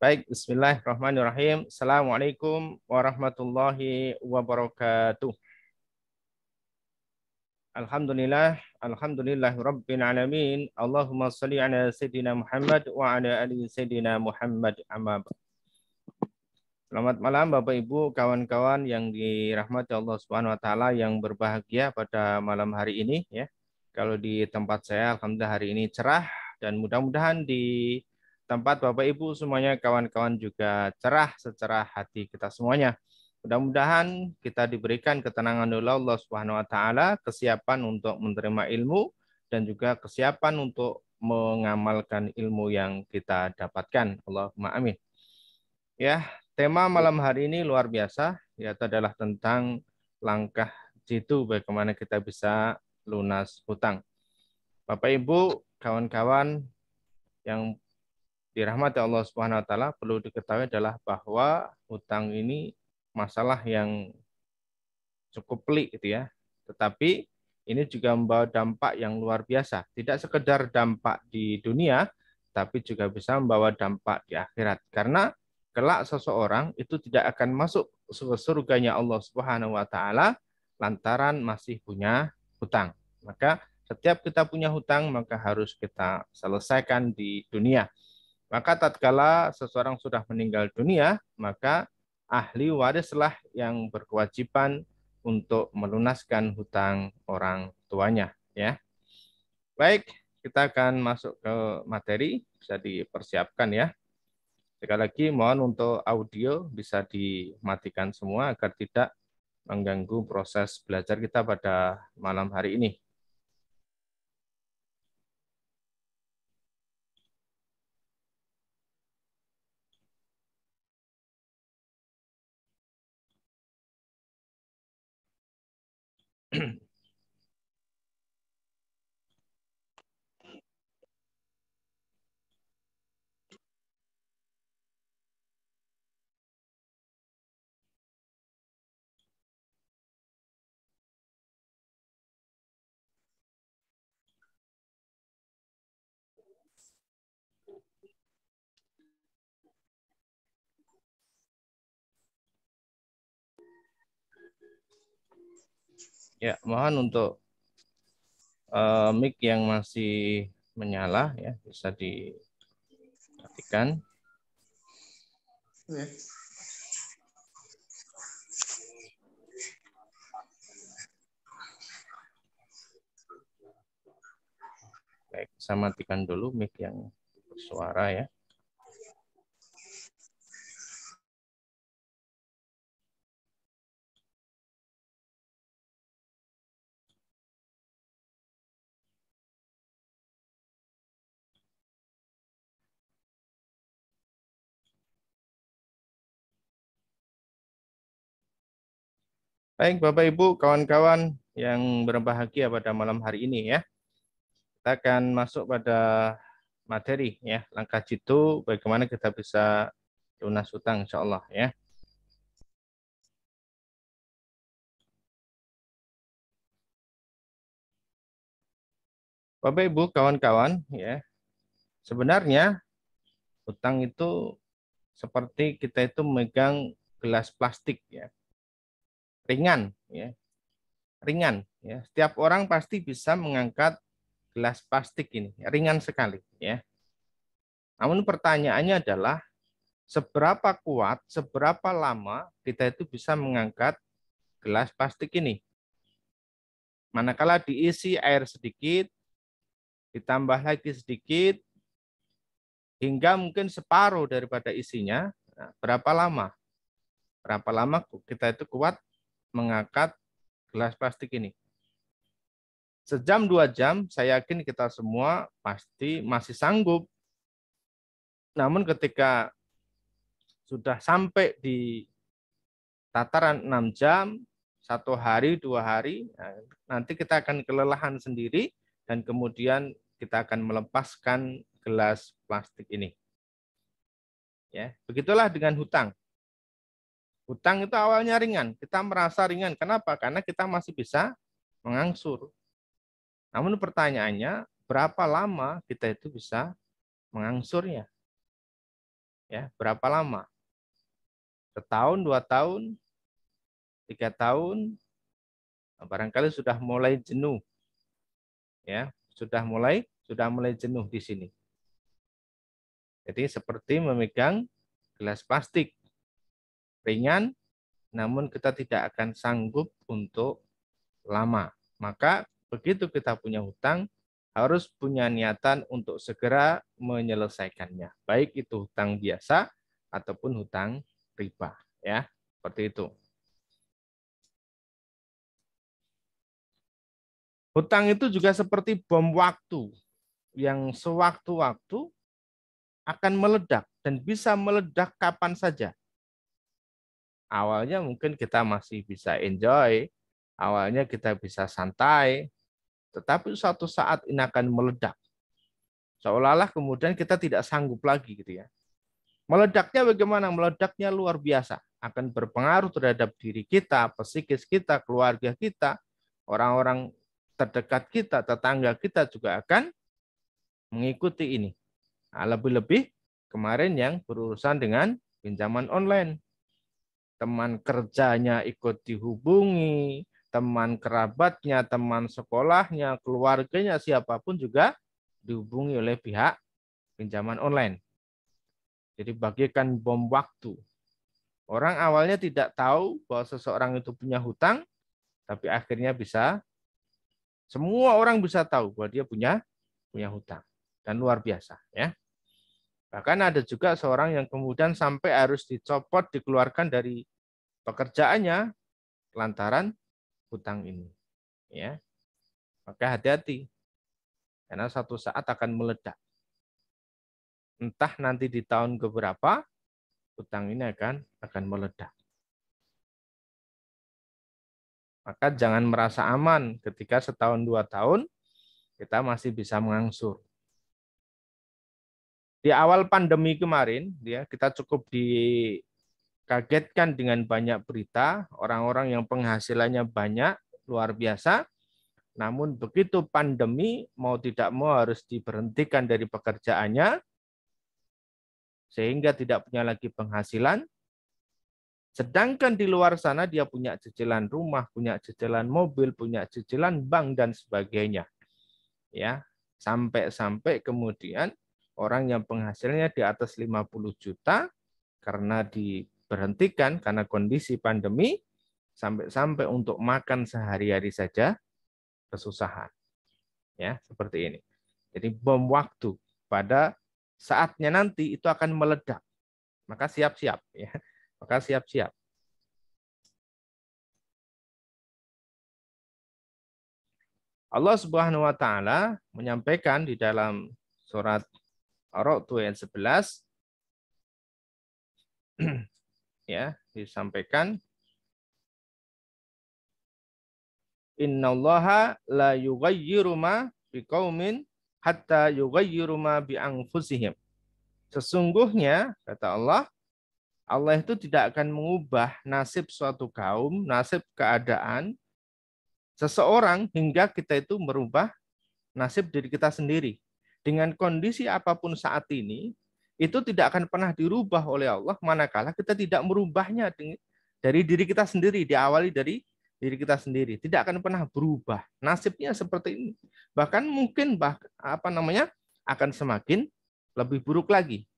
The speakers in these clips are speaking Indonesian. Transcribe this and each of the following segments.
Baik, bismillahirrahmanirrahim. Assalamualaikum warahmatullahi wabarakatuh. Alhamdulillah rabbil alamin. Allahumma shalli ala sayyidina Muhammad wa ala ali sayyidina Muhammad amma ba'd. Selamat malam Bapak Ibu, kawan-kawan yang dirahmati Allah Subhanahu wa taala yang berbahagia pada malam hari ini ya. Kalau di tempat saya alhamdulillah hari ini cerah dan mudah-mudahan di tempat Bapak Ibu semuanya kawan-kawan juga cerah secerah hati kita semuanya. Mudah-mudahan kita diberikan ketenangan oleh Allah Subhanahu wa taala, kesiapan untuk menerima ilmu dan juga kesiapan untuk mengamalkan ilmu yang kita dapatkan. Allahumma amin. Ya, tema malam hari ini luar biasa, yaitu adalah tentang langkah jitu bagaimana kita bisa lunas hutang. Bapak Ibu, kawan-kawan yang dirahmati Allah Subhanahu wa taala, perlu diketahui adalah bahwa hutang ini masalah yang cukup pelik gitu ya. Tetapi ini juga membawa dampak yang luar biasa. Tidak sekedar dampak di dunia, tapi juga bisa membawa dampak di akhirat. Karena kelak seseorang itu tidak akan masuk ke surganya Allah Subhanahu wa taala lantaran masih punya hutang. Maka setiap kita punya hutang maka harus kita selesaikan di dunia. Maka tatkala seseorang sudah meninggal dunia, maka ahli warislah yang berkewajiban untuk melunaskan hutang orang tuanya, ya. Baik, kita akan masuk ke materi, bisa dipersiapkan ya. Sekali lagi mohon untuk audio bisa dimatikan semua agar tidak mengganggu proses belajar kita pada malam hari ini. Ya, mohon untuk mic yang masih menyala ya bisa dimatikan. Baik, saya matikan dulu mic yang bersuara ya. Baik, Bapak Ibu, kawan-kawan yang berbahagia pada malam hari ini ya. Kita akan masuk pada materi ya, langkah jitu bagaimana kita bisa lunas hutang insya Allah ya. Bapak Ibu, kawan-kawan ya, sebenarnya hutang itu seperti kita itu memegang gelas plastik ya, ringan ya, ringan ya. Setiap orang pasti bisa mengangkat gelas plastik ini, ringan sekali ya. Namun pertanyaannya adalah seberapa kuat, seberapa lama kita itu bisa mengangkat gelas plastik ini. Manakala diisi air sedikit, ditambah lagi sedikit, hingga mungkin separuh daripada isinya, nah, berapa lama? Berapa lama kita itu kuat mengangkat gelas plastik ini? Sejam, 2 jam, saya yakin kita semua pasti masih sanggup. Namun ketika sudah sampai di tataran 6 jam, 1 hari, 2 hari, nanti kita akan kelelahan sendiri dan kemudian kita akan melepaskan gelas plastik ini. Ya, begitulah dengan hutang. Hutang itu awalnya ringan, kita merasa ringan. Kenapa? Karena kita masih bisa mengangsur. Namun pertanyaannya, berapa lama kita itu bisa mengangsurnya? Ya, berapa lama? Setahun, 2 tahun, 3 tahun, barangkali sudah mulai jenuh, ya, sudah mulai jenuh di sini. Jadi seperti memegang gelas plastik, ringan, namun kita tidak akan sanggup untuk lama. Maka begitu kita punya hutang, harus punya niatan untuk segera menyelesaikannya. Baik itu hutang biasa ataupun hutang riba, ya. Seperti itu. Hutang itu juga seperti bom waktu yang sewaktu-waktu akan meledak dan bisa meledak kapan saja. Awalnya mungkin kita masih bisa enjoy, awalnya kita bisa santai, tetapi suatu saat ini akan meledak. Seolah-olah kemudian kita tidak sanggup lagi gitu ya. Meledaknya bagaimana? Meledaknya luar biasa. Akan berpengaruh terhadap diri kita, psikis kita, keluarga kita, orang-orang terdekat kita, tetangga kita juga akan mengikuti ini. Nah, lebih-lebih kemarin yang berurusan dengan pinjaman online. Teman kerjanya ikut dihubungi, teman kerabatnya, teman sekolahnya, keluarganya, siapapun juga dihubungi oleh pihak pinjaman online. Jadi bagikan bom waktu. Orang awalnya tidak tahu bahwa seseorang itu punya hutang, tapi akhirnya semua orang bisa tahu bahwa dia punya hutang. Dan luar biasa, ya. Bahkan ada juga seorang yang kemudian sampai harus dicopot, dikeluarkan dari pekerjaannya lantaran hutang ini, ya. Maka hati-hati karena satu saat akan meledak. Entah nanti di tahun keberapa hutang ini akan meledak. Maka jangan merasa aman ketika setahun 2 tahun kita masih bisa mengangsur. Di awal pandemi kemarin, ya, kita cukup dikagetkan dengan banyak berita, orang-orang yang penghasilannya banyak, luar biasa. Namun begitu pandemi, mau tidak mau harus diberhentikan dari pekerjaannya, sehingga tidak punya lagi penghasilan. Sedangkan di luar sana dia punya cicilan rumah, punya cicilan mobil, punya cicilan bank, dan sebagainya. Ya, sampai-sampai kemudian orang yang penghasilannya di atas 50 juta karena diberhentikan karena kondisi pandemi, sampai-sampai untuk makan sehari-hari saja kesusahan. Ya, seperti ini. Jadi bom waktu pada saatnya nanti itu akan meledak. Maka siap-siap, ya. Maka siap-siap. Allah Subhanahu wa taala menyampaikan di dalam surat Ar-Ra'd ayat 11, ya, disampaikan innallaha la yughayyiru ma biqaumin hatta yughayyiru ma bi anfusihim. Sesungguhnya kata Allah, Allah itu tidak akan mengubah nasib suatu kaum, nasib keadaan seseorang hingga kita itu merubah nasib diri kita sendiri. Dengan kondisi apapun saat ini, itu tidak akan pernah dirubah oleh Allah manakala kita tidak merubahnya dari diri kita sendiri, diawali dari diri kita sendiri. Tidak akan pernah berubah. Nasibnya seperti ini. Bahkan mungkin akan semakin lebih buruk lagi.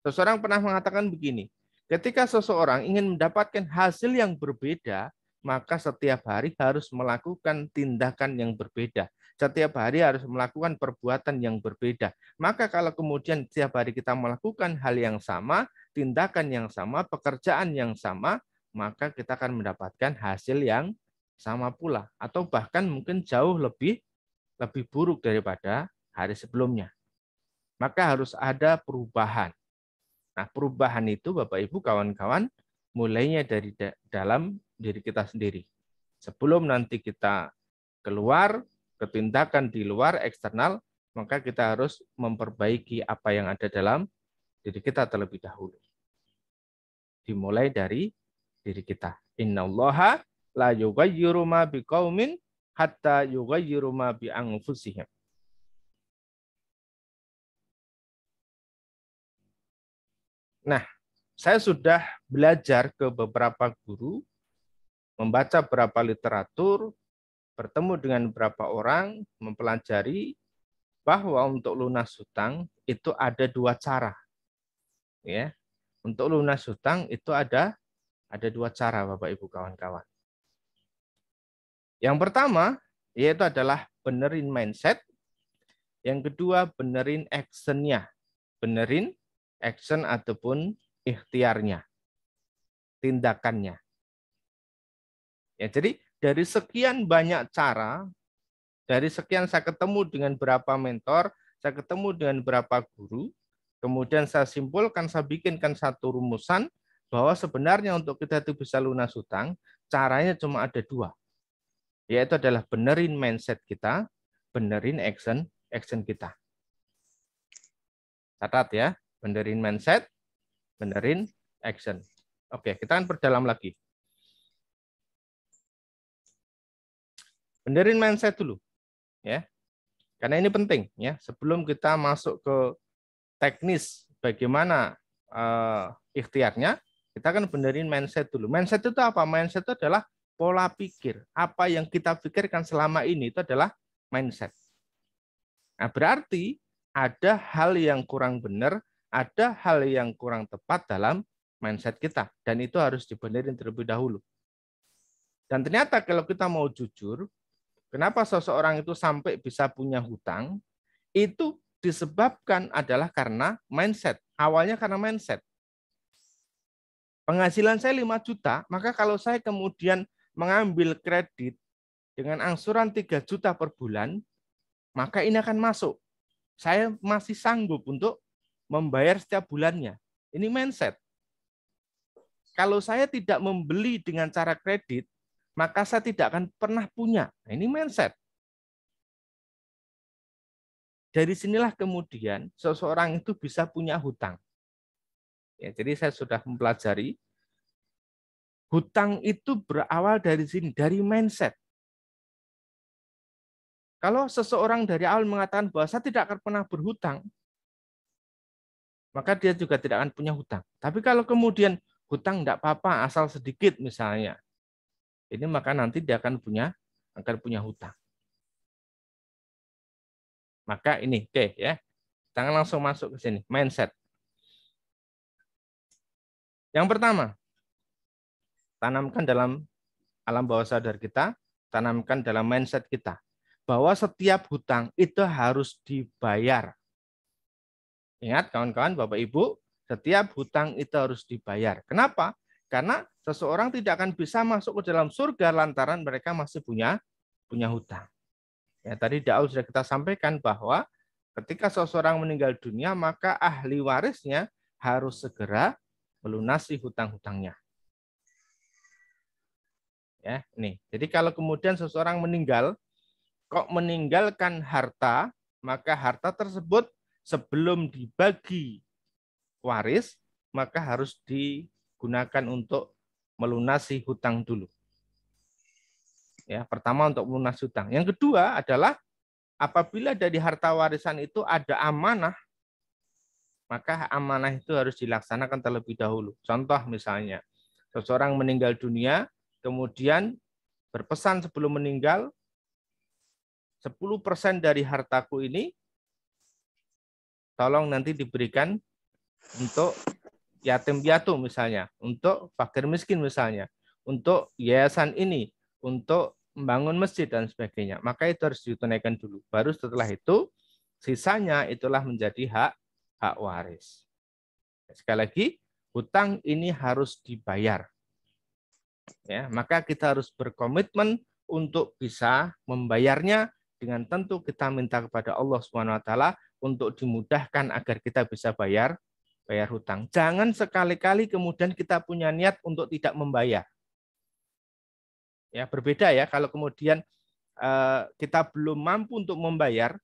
Seseorang pernah mengatakan begini, ketika seseorang ingin mendapatkan hasil yang berbeda, maka setiap hari harus melakukan tindakan yang berbeda. Setiap hari harus melakukan perbuatan yang berbeda. Maka kalau kemudian setiap hari kita melakukan hal yang sama, tindakan yang sama, pekerjaan yang sama, maka kita akan mendapatkan hasil yang sama pula. Atau bahkan mungkin jauh lebih buruk daripada hari sebelumnya. Maka harus ada perubahan. Nah, perubahan itu Bapak Ibu kawan-kawan mulainya dari dalam diri kita sendiri. Sebelum nanti kita keluar ke tindakan di luar eksternal, maka kita harus memperbaiki apa yang ada dalam diri kita terlebih dahulu. Dimulai dari diri kita. Innallaha la yughayyiru ma biqaumin hatta yughayyiru ma bi anfusihim. Nah, saya sudah belajar ke beberapa guru, membaca beberapa literatur, bertemu dengan beberapa orang, mempelajari bahwa untuk lunas hutang itu ada dua cara. Ya, untuk lunas hutang itu ada dua cara, Bapak Ibu kawan-kawan. Yang pertama yaitu adalah benerin mindset. Yang kedua benerin actionnya, benerin action ataupun ikhtiarnya, tindakannya. Ya, jadi dari sekian banyak cara, dari sekian saya ketemu dengan berapa mentor, saya ketemu dengan berapa guru, kemudian saya simpulkan, saya bikinkan satu rumusan bahwa sebenarnya untuk kita itu bisa lunas hutang, caranya cuma ada dua, yaitu adalah benerin mindset kita, benerin action kita. Catat ya, benerin mindset, benerin action. Oke, kita akan perdalam lagi. Benerin mindset dulu, ya, karena ini penting ya. Sebelum kita masuk ke teknis bagaimana ikhtiarnya, kita akan benerin mindset dulu. Mindset itu apa? Mindset itu adalah pola pikir. Apa yang kita pikirkan selama ini itu adalah mindset. Nah, berarti ada hal yang kurang benar, ada hal yang kurang tepat dalam mindset kita. Dan itu harus dibenerin terlebih dahulu. Dan ternyata kalau kita mau jujur, kenapa seseorang itu sampai bisa punya hutang, itu disebabkan adalah karena mindset. Awalnya karena mindset. Penghasilan saya 5 juta, maka kalau saya kemudian mengambil kredit dengan angsuran 3 juta per bulan, maka ini akan masuk. Saya masih sanggup untuk membayar setiap bulannya. Ini mindset. Kalau saya tidak membeli dengan cara kredit, maka saya tidak akan pernah punya. Nah, ini mindset. Dari sinilah kemudian seseorang itu bisa punya hutang. Ya, jadi saya sudah mempelajari hutang itu berawal dari sini, dari mindset. Kalau seseorang dari awal mengatakan bahwa saya tidak akan pernah berhutang, maka dia juga tidak akan punya hutang. Tapi kalau kemudian hutang tidak apa-apa, asal sedikit misalnya, ini maka nanti dia akan punya hutang. Maka ini, oke ya, jangan langsung masuk ke sini, mindset. Yang pertama, tanamkan dalam alam bawah sadar kita, tanamkan dalam mindset kita, bahwa setiap hutang itu harus dibayar. Ingat kawan-kawan, Bapak Ibu, setiap hutang itu harus dibayar. Kenapa? Karena seseorang tidak akan bisa masuk ke dalam surga lantaran mereka masih punya hutang. Ya, tadi Daud sudah kita sampaikan bahwa ketika seseorang meninggal dunia, maka ahli warisnya harus segera melunasi hutang-hutangnya. Ya, nih. Jadi kalau kemudian seseorang meninggal, kok meninggalkan harta, maka harta tersebut sebelum dibagi waris, maka harus digunakan untuk melunasi hutang dulu. Ya, pertama untuk melunasi hutang. Yang kedua adalah apabila dari harta warisan itu ada amanah, maka amanah itu harus dilaksanakan terlebih dahulu. Contoh misalnya, seseorang meninggal dunia, kemudian berpesan sebelum meninggal, 10% dari hartaku ini tolong nanti diberikan untuk yatim piatu misalnya, untuk fakir miskin misalnya, untuk yayasan ini, untuk membangun masjid dan sebagainya. Maka itu harus ditunaikan dulu. Baru setelah itu sisanya itulah menjadi hak waris. Sekali lagi, hutang ini harus dibayar. Ya, maka kita harus berkomitmen untuk bisa membayarnya, dengan tentu kita minta kepada Allah SWT untuk dimudahkan agar kita bisa bayar hutang. Jangan sekali-kali kemudian kita punya niat untuk tidak membayar. Ya, berbeda ya kalau kemudian kita belum mampu untuk membayar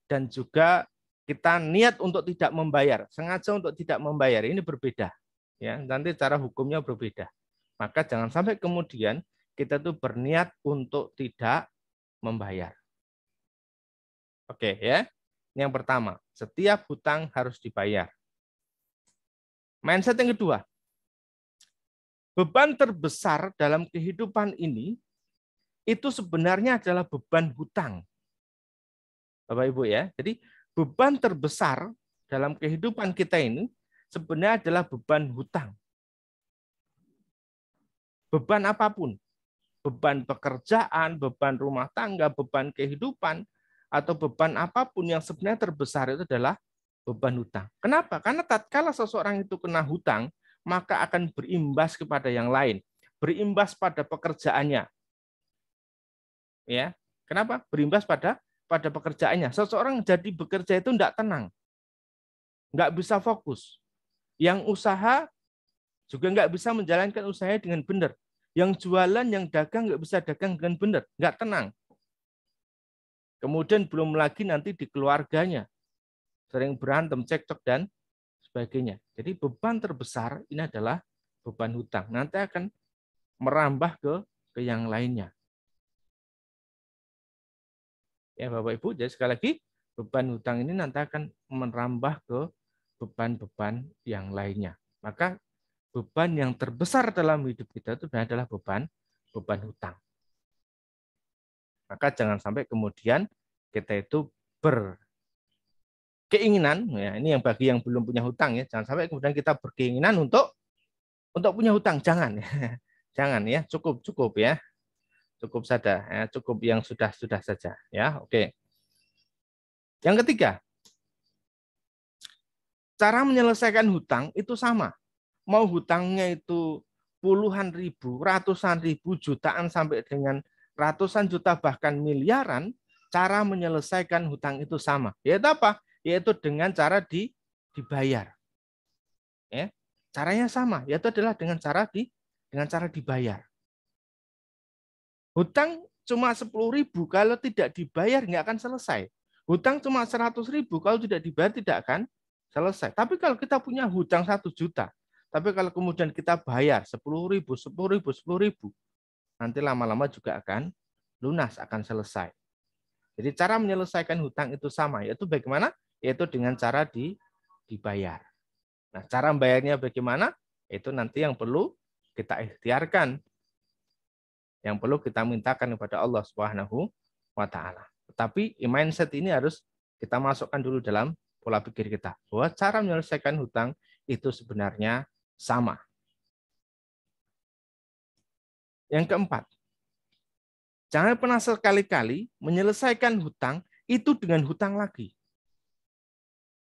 dan juga kita niat untuk tidak membayar, sengaja untuk tidak membayar, ini berbeda. Ya, nanti cara hukumnya berbeda. Maka jangan sampai kemudian kita tuh berniat untuk tidak membayar. Oke ya. Yang pertama, setiap hutang harus dibayar. Mindset yang kedua, beban terbesar dalam kehidupan ini itu sebenarnya adalah beban hutang. Bapak Ibu ya. Jadi beban terbesar dalam kehidupan kita ini sebenarnya adalah beban hutang. Beban apapun. Beban pekerjaan, beban rumah tangga, beban kehidupan, atau beban apapun yang sebenarnya terbesar itu adalah beban hutang. Kenapa? Karena tatkala seseorang itu kena hutang, maka akan berimbas kepada yang lain. Berimbas pada pekerjaannya. Ya, kenapa? Berimbas pada pekerjaannya. Seseorang jadi bekerja itu tidak tenang. Nggak bisa fokus. Yang usaha juga nggak bisa menjalankan usahanya dengan benar. Yang jualan, yang dagang nggak bisa dagang dengan benar, nggak tenang. Kemudian belum lagi nanti di keluarganya, sering berantem, cekcok, dan sebagainya. Jadi beban terbesar ini adalah beban hutang. Nanti akan merambah ke yang lainnya. Ya Bapak Ibu, jadi sekali lagi, beban hutang ini nanti akan merambah ke beban-beban yang lainnya. Maka beban yang terbesar dalam hidup kita itu adalah beban hutang. Maka jangan sampai kemudian kita itu berkeinginan, ya ini yang bagi yang belum punya hutang ya, jangan sampai kemudian kita berkeinginan untuk punya hutang, jangan, jangan ya, cukup ya, cukup saja, ya, cukup yang sudah saja ya, oke. Yang ketiga, cara menyelesaikan hutang itu sama. Mau hutangnya itu puluhan ribu, ratusan ribu, jutaan sampai dengan ratusan juta bahkan miliaran, cara menyelesaikan hutang itu sama. Yaitu apa? Yaitu dengan cara dibayar. Ya, caranya sama, yaitu adalah dengan cara dibayar. Hutang cuma 10.000 kalau tidak dibayar nggak akan selesai. Hutang cuma 100.000 kalau tidak dibayar tidak akan selesai. Tapi kalau kita punya hutang 1 juta, tapi kalau kemudian kita bayar 10.000, 10.000, 10.000, nanti lama-lama juga akan lunas, akan selesai. Jadi cara menyelesaikan hutang itu sama, yaitu bagaimana? Yaitu dengan cara dibayar. Nah, cara membayarnya bagaimana? Itu nanti yang perlu kita ikhtiarkan, yang perlu kita mintakan kepada Allah Subhanahu wa taala. Tetapi mindset ini harus kita masukkan dulu dalam pola pikir kita, bahwa cara menyelesaikan hutang itu sebenarnya sama. Yang keempat, jangan pernah sekali-kali menyelesaikan hutang itu dengan hutang lagi.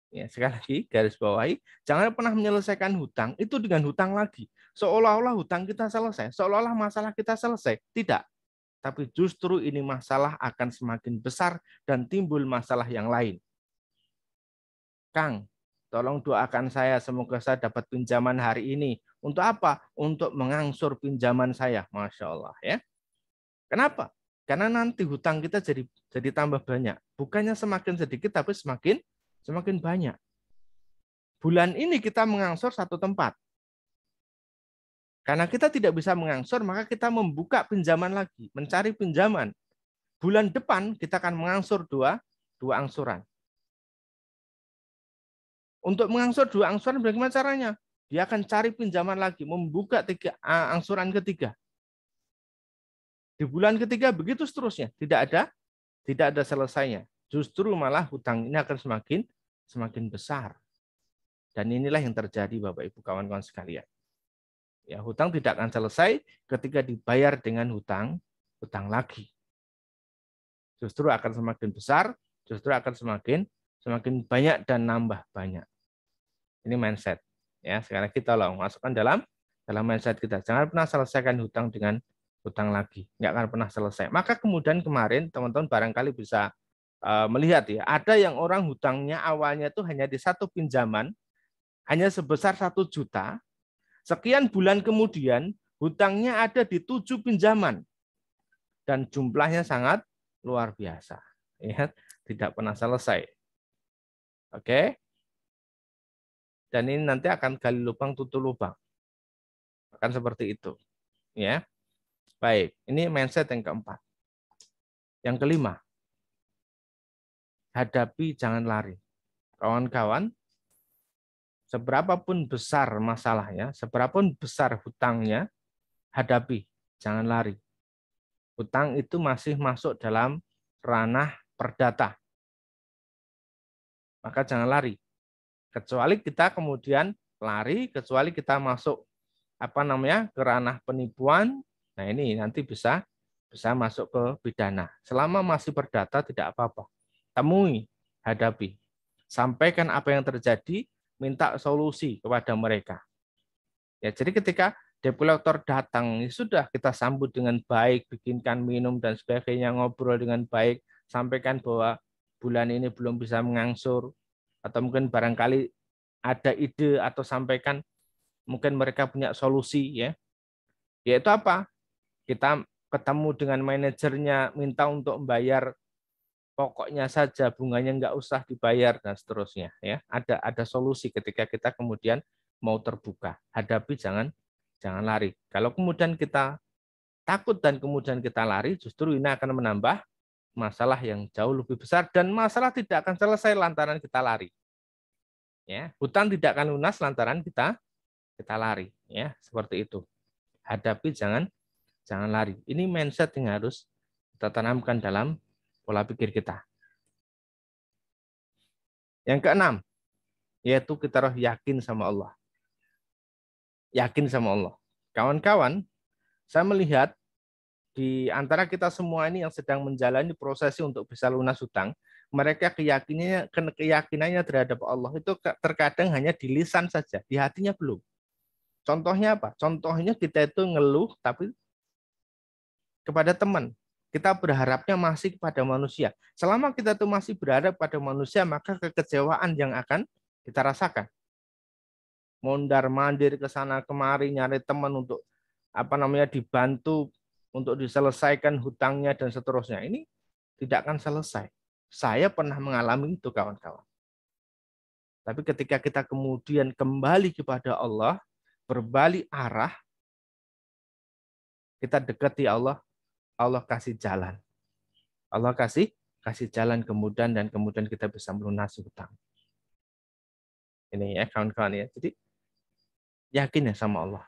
Ya, sekali lagi garis bawahi, jangan pernah menyelesaikan hutang itu dengan hutang lagi. Seolah-olah hutang kita selesai, seolah-olah masalah kita selesai. Tidak. Tapi justru ini masalah akan semakin besar dan timbul masalah yang lain. Kang, tolong doakan saya semoga saya dapat pinjaman hari ini. Untuk apa? Untuk mengangsur pinjaman saya. Masya Allah ya. Kenapa? Karena nanti hutang kita jadi tambah banyak. Bukannya semakin sedikit, tapi semakin banyak. Bulan ini kita mengangsur satu tempat. Karena kita tidak bisa mengangsur, maka kita membuka pinjaman lagi, mencari pinjaman. Bulan depan kita akan mengangsur dua angsuran. Untuk mengangsur 2 angsuran bagaimana caranya? Dia akan cari pinjaman lagi, membuka angsuran ketiga. Di bulan ketiga begitu seterusnya, tidak ada selesainya. Justru malah hutang ini akan semakin besar. Dan inilah yang terjadi Bapak Ibu kawan-kawan sekalian. Ya, hutang tidak akan selesai ketika dibayar dengan hutang lagi. Justru akan semakin besar, justru akan semakin banyak dan nambah banyak. Ini mindset. Ya, sekarang kita masukkan dalam mindset kita. Jangan pernah selesaikan hutang dengan hutang lagi. Nggak akan pernah selesai. Maka kemudian kemarin teman-teman barangkali bisa melihat ya, ada yang orang hutangnya awalnya itu hanya di satu pinjaman, hanya sebesar 1 juta. Sekian bulan kemudian hutangnya ada di 7 pinjaman. Dan jumlahnya sangat luar biasa. Ya, tidak pernah selesai. Oke. Dan ini nanti akan gali lubang tutup lubang. Akan seperti itu. Ya. Baik, ini mindset yang keempat. Yang kelima, hadapi jangan lari. Kawan-kawan, Seberapapun besar masalahnya, seberapapun besar hutangnya, hadapi, jangan lari. Hutang itu masih masuk dalam ranah perdata. Maka jangan lari. Kecuali kita kemudian lari, kecuali kita masuk ke ranah penipuan. Nah, ini nanti bisa masuk ke pidana. Selama masih perdata tidak apa-apa. Temui, hadapi. Sampaikan apa yang terjadi, minta solusi kepada mereka. Ya, jadi ketika debt collector datang, ya sudah kita sambut dengan baik, bikinkan minum dan sebagainya, ngobrol dengan baik, sampaikan bahwa bulan ini belum bisa mengangsur, atau mungkin barangkali ada ide atau sampaikan mungkin mereka punya solusi, ya. Yaitu apa? Kita ketemu dengan manajernya, minta untuk membayar pokoknya saja, bunganya nggak usah dibayar dan seterusnya, ya. Ada solusi ketika kita kemudian mau terbuka. Hadapi, jangan lari. Kalau kemudian kita takut dan kemudian kita lari, justru ini akan menambah masalah yang jauh lebih besar, dan masalah tidak akan selesai lantaran kita lari. Ya, hutang tidak akan lunas lantaran kita lari, ya, seperti itu. Hadapi, jangan lari. Ini mindset yang harus kita tanamkan dalam pola pikir kita. Yang keenam, yaitu kita harus yakin sama Allah. Yakin sama Allah. Kawan-kawan, saya melihat di antara kita semua ini yang sedang menjalani prosesi untuk bisa lunas hutang, mereka keyakinannya terhadap Allah itu terkadang hanya di lisan saja, di hatinya belum. Contohnya apa? Contohnya kita itu ngeluh tapi kepada teman. Kita berharapnya masih kepada manusia. Selama kita itu masih berharap pada manusia, maka kekecewaan yang akan kita rasakan. Mondar-mandir ke sana kemari nyari teman untuk dibantu untuk diselesaikan hutangnya dan seterusnya. Ini tidak akan selesai. Saya pernah mengalami itu, kawan-kawan. Tapi ketika kita kemudian kembali kepada Allah, berbalik arah, kita dekati Allah, Allah kasih jalan. Allah kasih jalan kemudian, dan kemudian kita bisa melunasi hutang. Ini ya, kawan-kawan ya. Jadi yakin ya sama Allah.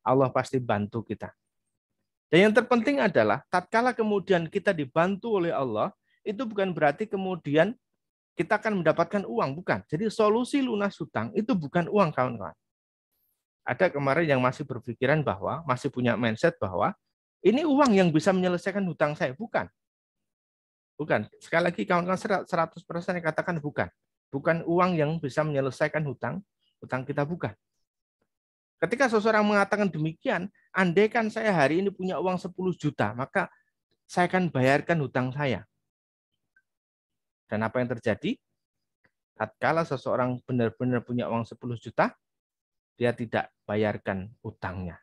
Allah pasti bantu kita. Dan yang terpenting adalah tatkala kemudian kita dibantu oleh Allah, itu bukan berarti kemudian kita akan mendapatkan uang, bukan. Jadi solusi lunas hutang itu bukan uang, kawan-kawan. Ada kemarin yang masih berpikiran bahwa, masih punya mindset bahwa ini uang yang bisa menyelesaikan hutang saya, bukan. Bukan. Sekali lagi kawan-kawan 100% yang katakan bukan. Bukan uang yang bisa menyelesaikan hutang kita, bukan. Ketika seseorang mengatakan demikian, andaikan saya hari ini punya uang 10 juta, maka saya akan bayarkan hutang saya. Dan apa yang terjadi? Tatkala seseorang benar-benar punya uang 10 juta, dia tidak bayarkan hutangnya.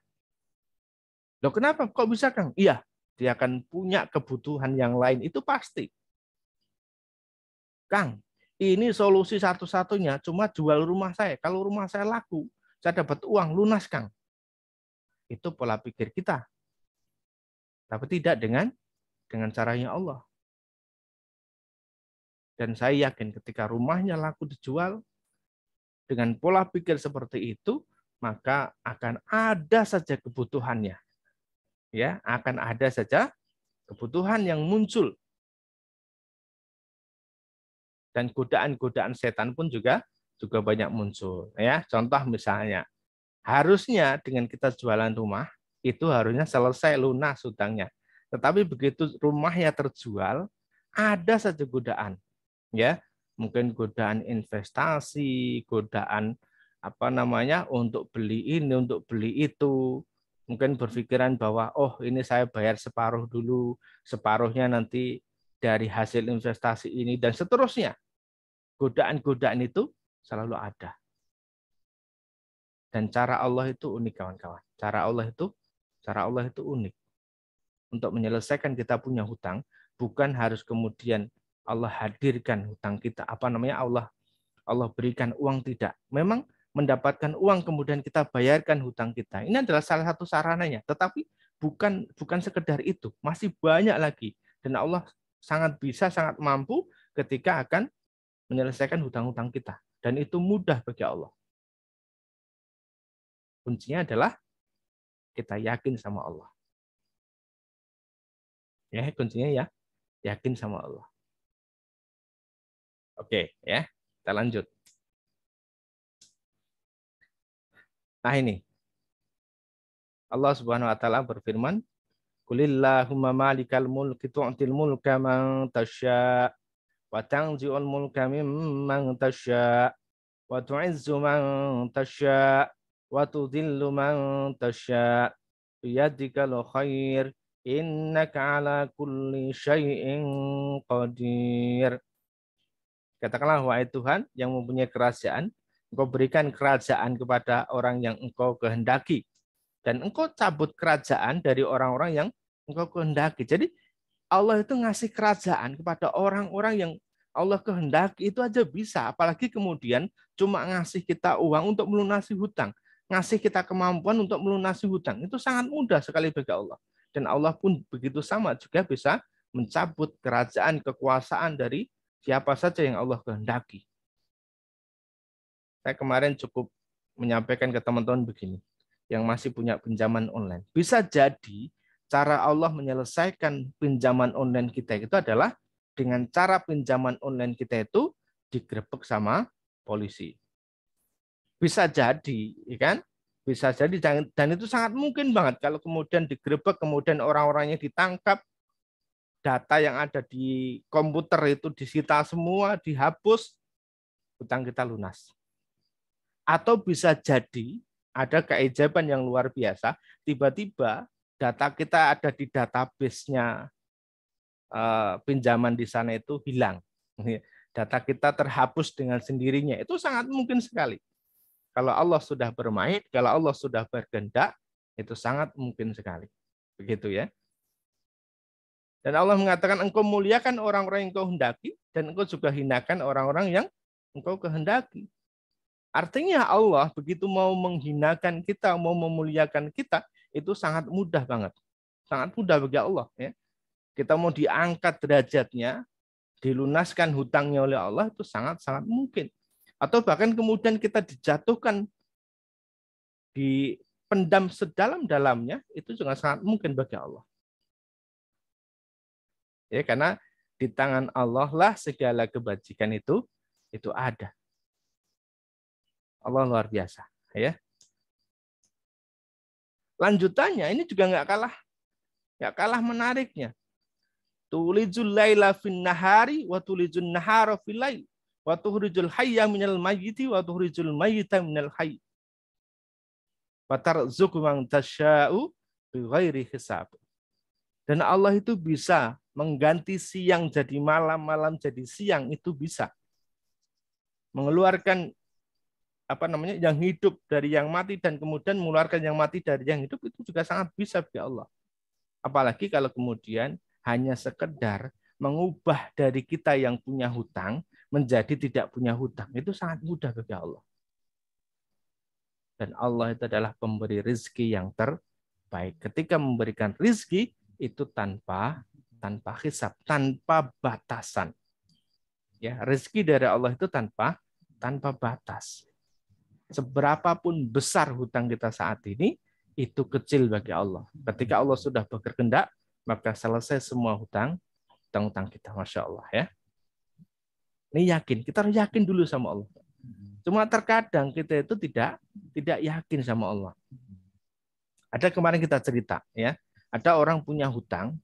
Loh, kenapa? Kok bisa, Kang? Iya, dia akan punya kebutuhan yang lain, itu pasti. Kang, ini solusi satu-satunya cuma jual rumah saya. Kalau rumah saya laku, saya dapat uang lunas, Kang. Itu pola pikir kita. Tapi tidak dengan caranya Allah. Dan saya yakin ketika rumahnya laku dijual, dengan pola pikir seperti itu, maka akan ada saja kebutuhannya. Ya, akan ada saja kebutuhan yang muncul. Dan godaan-godaan setan pun juga banyak muncul. Ya, contoh misalnya, harusnya dengan kita jualan rumah, itu harusnya selesai lunas hutangnya. Tetapi begitu rumahnya terjual, ada saja godaan. Ya, mungkin godaan investasi, godaan untuk beli ini, untuk beli itu. Mungkin berpikiran bahwa, oh ini saya bayar separuh dulu, separuhnya nanti dari hasil investasi ini, dan seterusnya. Godaan-godaan itu selalu ada. Dan cara Allah itu unik, kawan-kawan. Cara Allah itu unik. Untuk menyelesaikan kita punya hutang, bukan harus kemudian Allah hadirkan hutang kita, Allah berikan uang, tidak. Memang mendapatkan uang kemudian kita bayarkan hutang kita. Ini adalah salah satu sarananya, tetapi bukan sekedar itu, masih banyak lagi. Dan Allah sangat bisa, sangat mampu ketika akan menyelesaikan hutang-hutang kita. Dan itu mudah bagi Allah. Kuncinya adalah kita yakin sama Allah. Ya, kuncinya ya yakin sama Allah. Oke, ya. Kita lanjut. Nah, ini Allah Subhanahu wa taala berfirman, "Qulillahumma malikal mulki tu'til mulka man tasya wa tanzi'ul mulka mimman tasya wa tu'izzu man tasya wa tudhillu man tasya biyadikal khair innaka ala kulli syai'in qadir." Katakanlah, wahai Tuhan yang mempunyai kerajaan, Engkau berikan kerajaan kepada orang yang Engkau kehendaki. Dan Engkau cabut kerajaan dari orang-orang yang Engkau kehendaki. Jadi Allah itu ngasih kerajaan kepada orang-orang yang Allah kehendaki itu aja bisa. Apalagi kemudian cuma ngasih kita uang untuk melunasi hutang. Ngasih kita kemampuan untuk melunasi hutang. Itu sangat mudah sekali bagi Allah. Dan Allah pun begitu sama juga bisa mencabut kerajaan, kekuasaan dari siapa saja yang Allah kehendaki. Saya kemarin cukup menyampaikan ke teman-teman begini, yang masih punya pinjaman online. Bisa jadi cara Allah menyelesaikan pinjaman online kita itu adalah dengan cara pinjaman online kita itu digerebek sama polisi. Bisa jadi, ya kan? Bisa jadi, dan itu sangat mungkin banget kalau kemudian digerebek, kemudian orang-orangnya ditangkap, data yang ada di komputer itu disita semua, dihapus, hutang kita lunas. Atau bisa jadi ada keajaiban yang luar biasa, tiba-tiba data kita ada di database-nya pinjaman di sana itu hilang. Data kita terhapus dengan sendirinya. Itu sangat mungkin sekali. Kalau Allah sudah bermain, kalau Allah sudah berkehendak, itu sangat mungkin sekali. Begitu ya. Dan Allah mengatakan, engkau muliakan orang-orang yang engkau hendaki, dan engkau juga hinakan orang-orang yang engkau kehendaki. Artinya Allah begitu mau menghinakan kita, mau memuliakan kita, itu sangat mudah banget. Sangat mudah bagi Allah. Ya. Kita mau diangkat derajatnya, dilunaskan hutangnya oleh Allah, itu sangat-sangat mungkin. Atau bahkan kemudian kita dijatuhkan, dipendam sedalam-dalamnya, itu juga sangat mungkin bagi Allah. Ya, karena di tangan Allah lah segala kebajikan itu ada. Allah luar biasa, ya. Lanjutannya ini juga nggak kalah menariknya. Tulijul laila fin nahari wa tulijul nahara fil lail wa tukhrijul hayya minal mayyiti wa tukhrijul mayyita minal hayy wa tarzuqu man tasya'u bighairi hisab. Dan Allah itu bisa mengganti siang jadi malam, malam jadi siang, itu bisa. Mengeluarkan yang hidup dari yang mati dan kemudian mengeluarkan yang mati dari yang hidup, itu juga sangat bisa bagi Allah. Apalagi kalau kemudian hanya sekedar mengubah dari kita yang punya hutang menjadi tidak punya hutang, itu sangat mudah bagi Allah. Dan Allah itu adalah pemberi rizki yang terbaik. Ketika memberikan rizki itu tanpa hisab, tanpa batasan. Ya, rezeki dari Allah itu tanpa batas. Seberapapun besar hutang kita saat ini, itu kecil bagi Allah. Ketika Allah sudah berkehendak, maka selesai semua hutang kita. Masya Allah ya. Ini yakin, kita harus yakin dulu sama Allah. Cuma terkadang kita itu tidak yakin sama Allah. Ada kemarin kita cerita ya, ada orang punya hutang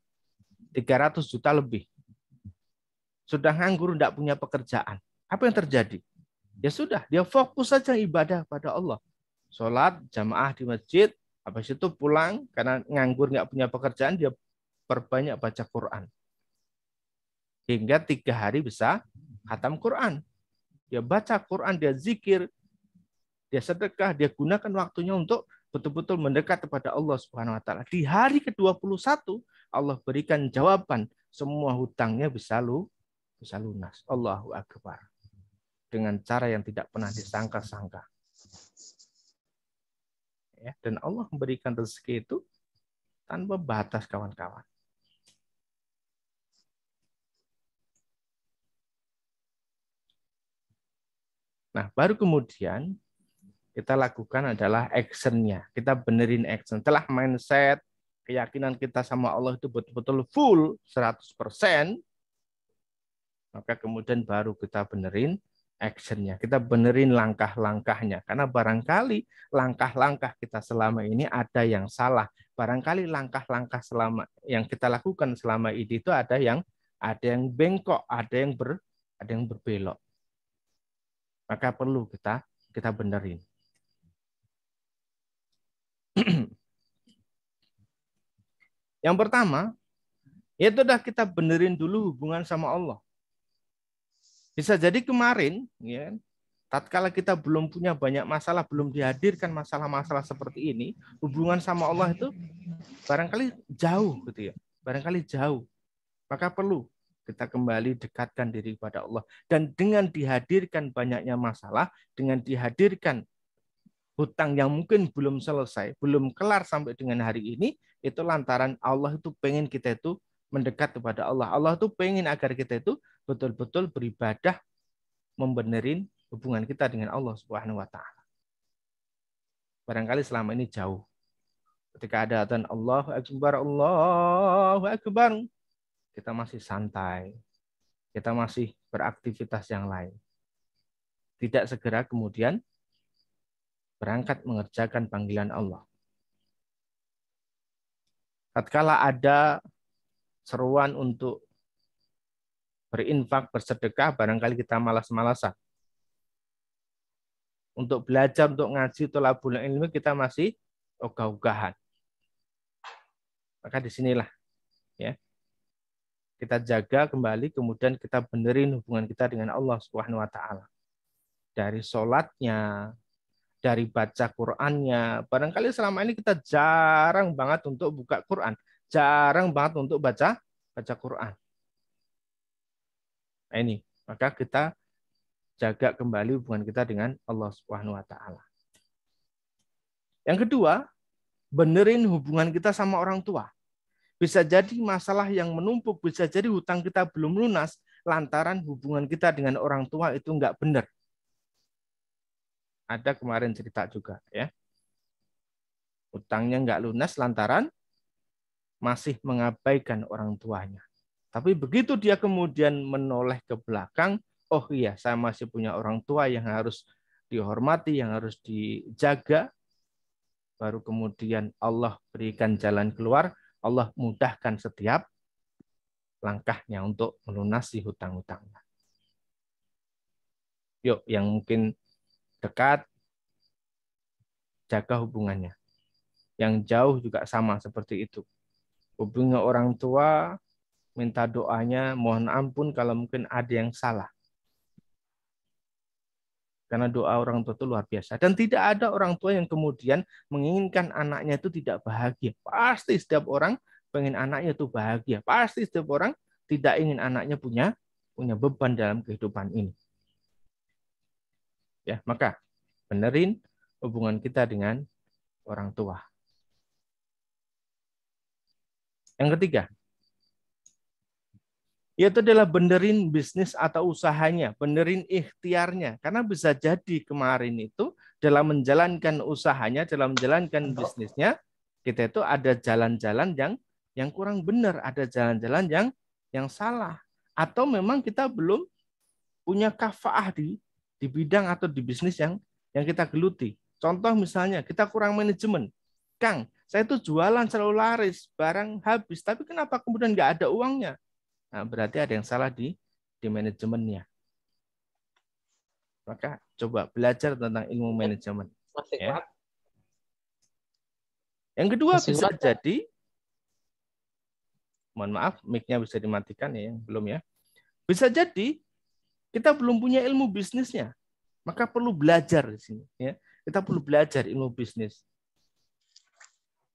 300 juta lebih. Sudah nganggur, tidak punya pekerjaan. Apa yang terjadi? Ya sudah, dia fokus saja ibadah pada Allah. Sholat, jamaah di masjid, habis itu pulang, karena nganggur nggak punya pekerjaan, dia perbanyak baca Quran. Hingga 3 hari bisa khatam Quran. Dia baca Quran, dia zikir, dia sedekah, dia gunakan waktunya untuk betul-betul mendekat kepada Allah Subhanahu wa taala. Di hari ke-21 Allah berikan jawaban, semua hutangnya bisa lunas. Allahu Akbar. Dengan cara yang tidak pernah disangka-sangka. Ya, dan Allah memberikan rezeki itu tanpa batas, kawan-kawan. Nah, baru kemudian kita lakukan adalah actionnya. Kita benerin action. Setelah mindset, keyakinan kita sama Allah itu betul-betul full 100%, maka kemudian baru kita benerin actionnya. Kita benerin langkah-langkahnya. Karena barangkali langkah-langkah kita selama ini ada yang salah. Barangkali langkah-langkah selama yang kita lakukan selama ini itu ada yang bengkok, ada yang berbelok. Maka perlu kita benerin. Yang pertama, yaitu dah kita benerin dulu hubungan sama Allah. Bisa jadi kemarin, ya, tatkala kita belum punya banyak masalah, belum dihadirkan masalah-masalah seperti ini, hubungan sama Allah itu barangkali jauh, gitu ya. Barangkali jauh. Maka perlu kita kembali dekatkan diri kepada Allah. Dan dengan dihadirkan banyaknya masalah, dengan dihadirkan hutang yang mungkin belum selesai, belum kelar sampai dengan hari ini, itu lantaran Allah itu pengen kita itu mendekat kepada Allah. Allah itu pengen agar kita itu betul-betul beribadah, membenerin hubungan kita dengan Allah Subhanahu wa taala. Barangkali selama ini jauh. Ketika ada adzan Allahu Akbar, kita masih santai. Kita masih beraktivitas yang lain. Tidak segera kemudian berangkat mengerjakan panggilan Allah. Tatkala ada seruan untuk berinfak, bersedekah, barangkali kita malas-malasan. Untuk belajar, untuk ngaji, thalabul ilmi, kita masih ogah-ogahan. Maka disinilah ya, kita jaga kembali, kemudian kita benerin hubungan kita dengan Allah Subhanahu wa taala. Dari sholatnya, dari baca Qur'annya. Barangkali selama ini kita jarang banget untuk buka Qur'an. Jarang banget untuk baca Qur'an. Nah ini, maka kita jaga kembali hubungan kita dengan Allah Subhanahu wa taala. Yang kedua, benerin hubungan kita sama orang tua. Bisa jadi masalah yang menumpuk, bisa jadi hutang kita belum lunas lantaran hubungan kita dengan orang tua itu enggak benar. Ada kemarin cerita juga ya. Hutangnya enggak lunas lantaran masih mengabaikan orang tuanya. Tapi begitu dia kemudian menoleh ke belakang, oh iya, saya masih punya orang tua yang harus dihormati, yang harus dijaga. Baru kemudian Allah berikan jalan keluar, Allah mudahkan setiap langkahnya untuk melunasi hutang-hutangnya. Yuk, yang mungkin dekat, jaga hubungannya. Yang jauh juga sama seperti itu. Hubungi orang tua, minta doanya, mohon ampun kalau mungkin ada yang salah. Karena doa orang tua itu luar biasa. Dan tidak ada orang tua yang kemudian menginginkan anaknya itu tidak bahagia. Pasti setiap orang pengen anaknya itu bahagia. Pasti setiap orang tidak ingin anaknya punya beban dalam kehidupan ini. Ya, maka benerin hubungan kita dengan orang tua. Yang ketiga, yaitu adalah benerin bisnis atau usahanya, benerin ikhtiarnya. Karena bisa jadi kemarin itu dalam menjalankan usahanya, dalam menjalankan bisnisnya, kita itu ada jalan-jalan yang kurang benar, ada jalan-jalan yang salah. Atau memang kita belum punya kafaah di bidang atau di bisnis yang kita geluti. Contoh misalnya, kita kurang manajemen. Kang, saya itu jualan selalu laris, barang habis, tapi kenapa kemudian nggak ada uangnya? Nah, berarti ada yang salah di manajemennya. Maka coba belajar tentang ilmu manajemen. Ya. Yang kedua bisa jadi, mohon maaf, mic-nya bisa dimatikan ya, yang belum ya. Bisa jadi kita belum punya ilmu bisnisnya, maka perlu belajar di sini. Ya. Kita perlu belajar ilmu bisnis.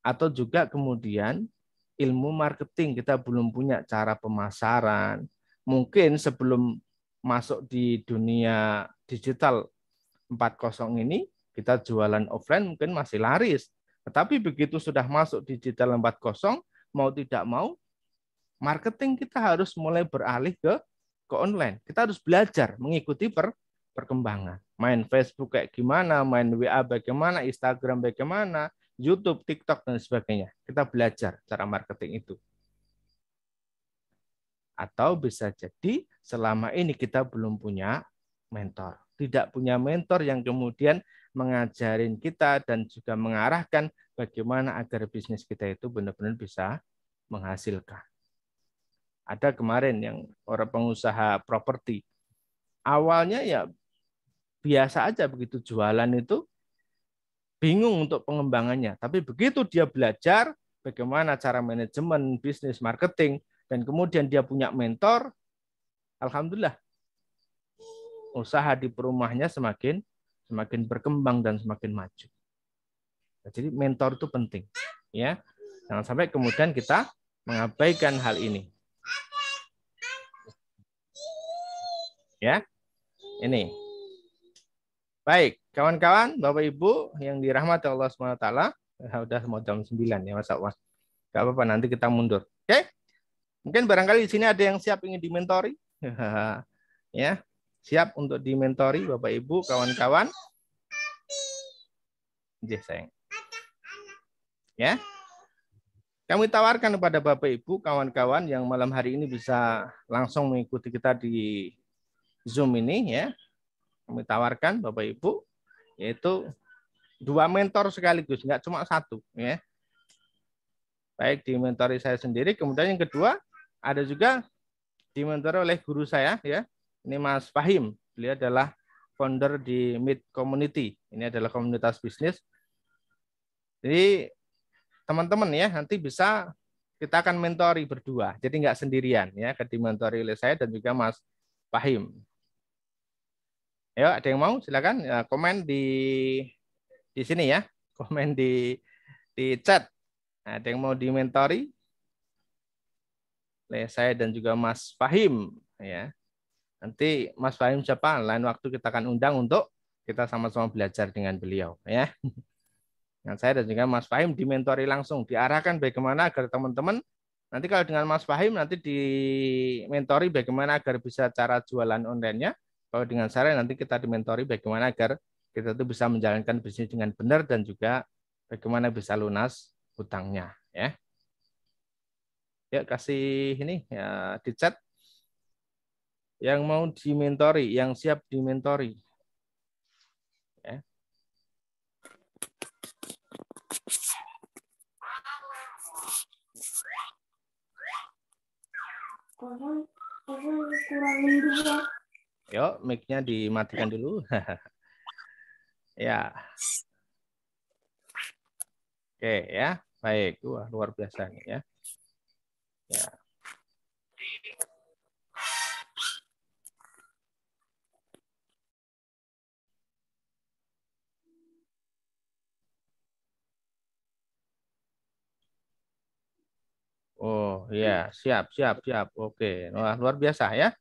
Atau juga kemudian ilmu marketing, kita belum punya cara pemasaran. Mungkin sebelum masuk di dunia digital 4.0 ini, kita jualan offline mungkin masih laris. Tetapi begitu sudah masuk digital 4.0, mau tidak mau, marketing kita harus mulai beralih ke online. Kita harus belajar mengikuti perkembangan. Main Facebook kayak gimana, main WA bagaimana, Instagram bagaimana, YouTube, TikTok, dan sebagainya. Kita belajar cara marketing itu. Atau bisa jadi selama ini kita belum punya mentor. Tidak punya mentor yang kemudian mengajarin kita dan juga mengarahkan bagaimana agar bisnis kita itu benar-benar bisa menghasilkan. Ada kemarin yang orang pengusaha properti. Awalnya ya biasa aja begitu jualan itu bingung untuk pengembangannya. Tapi begitu dia belajar bagaimana cara manajemen bisnis marketing dan kemudian dia punya mentor, alhamdulillah usaha di rumahnya semakin berkembang dan semakin maju. Jadi mentor itu penting, ya. Jangan sampai kemudian kita mengabaikan hal ini. Ya, ini. Baik, kawan-kawan, Bapak Ibu yang dirahmati Allah SWT, udah mau jam 9 ya, Mas Allah. Gak apa-apa, nanti kita mundur. Oke? Mungkin barangkali di sini ada yang siap ingin dimentori. Ya, siap untuk dimentori Bapak Ibu, kawan-kawan. Sayang. Ya. Kami tawarkan kepada Bapak Ibu, kawan-kawan yang malam hari ini bisa langsung mengikuti kita di Zoom ini ya. Kami tawarkan Bapak Ibu yaitu 2 mentor sekaligus, enggak cuma 1 ya. Baik dimentori saya sendiri, kemudian yang kedua ada juga dimentori oleh guru saya ya. Ini Mas Fahim. Beliau adalah founder di Meet Community. Ini adalah komunitas bisnis. Jadi teman-teman ya nanti bisa kita akan mentori berdua. Jadi enggak sendirian ya, dimentori oleh saya dan juga Mas Fahim. Ayo, ada yang mau? Silakan ya, komen di sini ya. Komen di chat. Nah, ada yang mau dimentori? Oleh saya dan juga Mas Fahim ya. Nanti Mas Fahim siapa? Lain waktu kita akan undang untuk kita sama-sama belajar dengan beliau ya. Dengan saya dan juga Mas Fahim dimentori langsung, diarahkan bagaimana agar teman-teman nanti kalau dengan Mas Fahim nanti dimentori bagaimana agar bisa cara jualan online-nya. Kalau dengan saya nanti kita dimentori bagaimana agar kita itu bisa menjalankan bisnis dengan benar dan juga bagaimana bisa lunas hutangnya ya. Ya kasih ini ya di chat yang mau dimentori, yang siap dimentori. Ya. Yuk, mic-nya dimatikan dulu. Ya. Oke ya, baik. Wah, luar biasa nih ya. Ya. Oh ya, siap. Oke, wah luar biasa ya.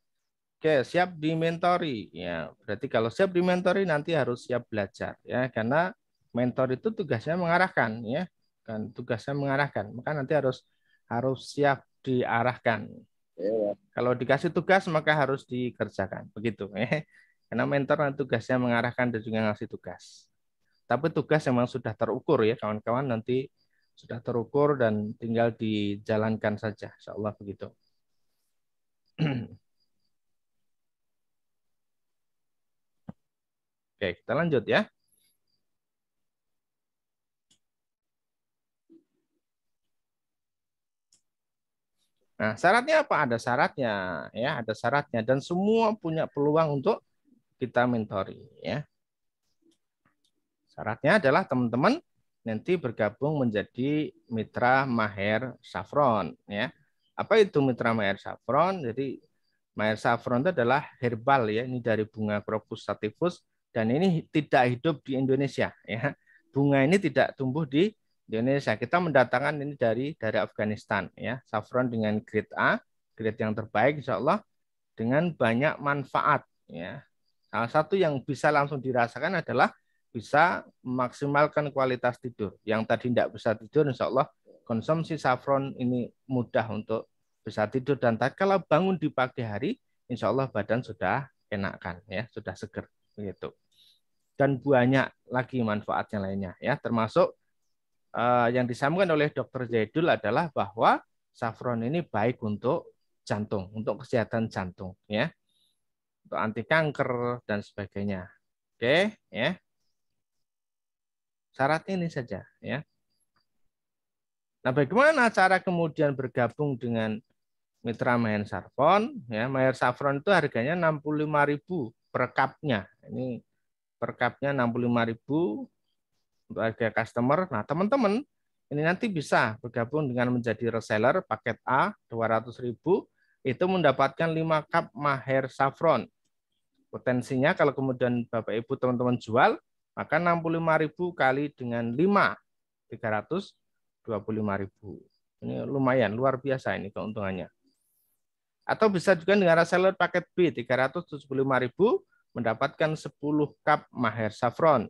Oke, siap dimentori. Ya, berarti kalau siap dimentori nanti harus siap belajar ya, karena mentor itu tugasnya mengarahkan ya, kan tugasnya mengarahkan. Maka nanti harus siap diarahkan. Kalau dikasih tugas maka harus dikerjakan, begitu ya. Karena mentor tugasnya mengarahkan dan juga ngasih tugas. Tapi tugas memang sudah terukur ya kawan-kawan, nanti sudah terukur dan tinggal dijalankan saja, insya Allah begitu. Oke, kita lanjut ya. Nah, syaratnya apa? Ada syaratnya ya, ada syaratnya dan semua punya peluang untuk kita mentori ya. Syaratnya adalah teman-teman nanti bergabung menjadi mitra Maher Saffron ya. Apa itu mitra Maher Saffron? Jadi Maher Saffron itu adalah herbal ya, ini dari bunga Crocus sativus dan ini tidak hidup di Indonesia ya. Bunga ini tidak tumbuh di Indonesia. Kita mendatangkan ini dari Afghanistan ya. Saffron dengan grade A, grade yang terbaik insya Allah dengan banyak manfaat ya. Salah satu yang bisa langsung dirasakan adalah bisa memaksimalkan kualitas tidur. Yang tadi tidak bisa tidur, insya Allah konsumsi saffron ini mudah untuk bisa tidur. Dan kalau bangun di pagi hari, insya Allah badan sudah enakan, ya, sudah seger. Begitu. Dan banyak lagi manfaatnya lainnya ya, termasuk yang disampaikan oleh Dr. Zaidul adalah bahwa saffron ini baik untuk jantung, untuk kesehatan jantung ya. Untuk anti kanker dan sebagainya. Oke, ya. Syarat ini saja ya. Nah, bagaimana cara kemudian bergabung dengan Mitra Mayer Saffron ya? Mayer Saffron itu harganya 65.000 per cupnya. Ini per cupnya 65.000 untuk harga customer. Nah, teman-teman ini nanti bisa bergabung dengan menjadi reseller paket A 200.000 itu mendapatkan 5 cup Maher Saffron. Potensinya kalau kemudian Bapak Ibu teman-teman jual, maka 65.000 kali dengan 5, 325.000. Ini lumayan, luar biasa ini keuntungannya. Atau bisa juga dengan reseller paket B, 375.000 mendapatkan 10 cup Maher Saffron.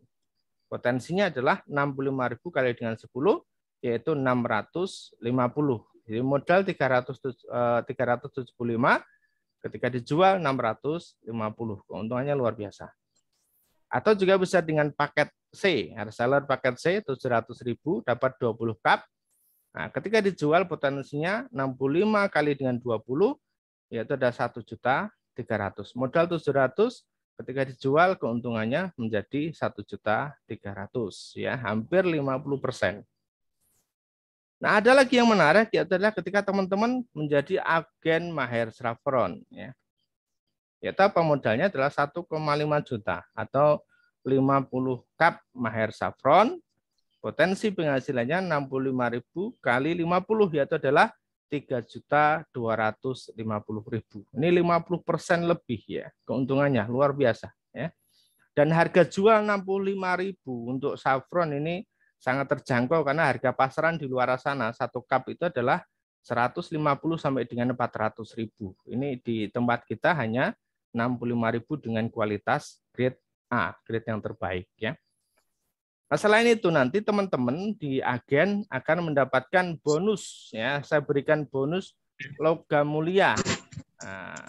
Potensinya adalah 65.000 kali dengan 10, yaitu 650. Jadi modal 375, ketika dijual 650. Keuntungannya luar biasa. Atau juga bisa dengan paket C, reseller paket C 700.000 dapat 20 cup. Nah, ketika dijual potensinya 65 kali dengan 20 yaitu ada 1.300.000. Modal 700, ketika dijual keuntungannya menjadi 1.300.000 ya, hampir 50%. Nah, ada lagi yang menarik adalah ketika teman-teman menjadi agen Maher Saffron ya. Yaitu apa modalnya adalah 1,5 juta atau 50 cup Maher Saffron. Potensi penghasilannya 65.000 kali 50 yaitu adalah 3.250.000. Ini 50% lebih ya keuntungannya, luar biasa ya. Dan harga jual 65.000 untuk saffron ini sangat terjangkau karena harga pasaran di luar sana satu cup itu adalah 150 sampai dengan 400.000. Ini di tempat kita hanya 65.000 dengan kualitas grade A, grade yang terbaik ya. Nah, selain itu nanti teman-teman di agen akan mendapatkan bonus ya. Saya berikan bonus logam mulia. Nah,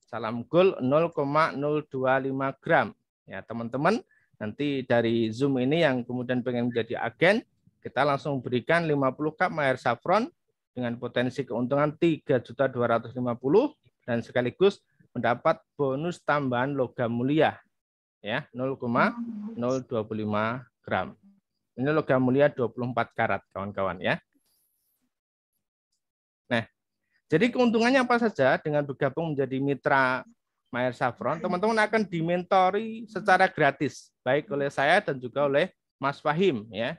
salam gold 0,025 gram. Ya, teman-teman nanti dari Zoom ini yang kemudian pengen menjadi agen, kita langsung berikan 50 cup Maher Saffron dengan potensi keuntungan 3.250 dan sekaligus mendapat bonus tambahan logam mulia ya 0,025 gram. Ini logam mulia 24 karat kawan-kawan ya. Nah, jadi keuntungannya apa saja dengan bergabung menjadi mitra Maher Saffron? Teman-teman akan dimentori secara gratis baik oleh saya dan juga oleh Mas Fahim ya.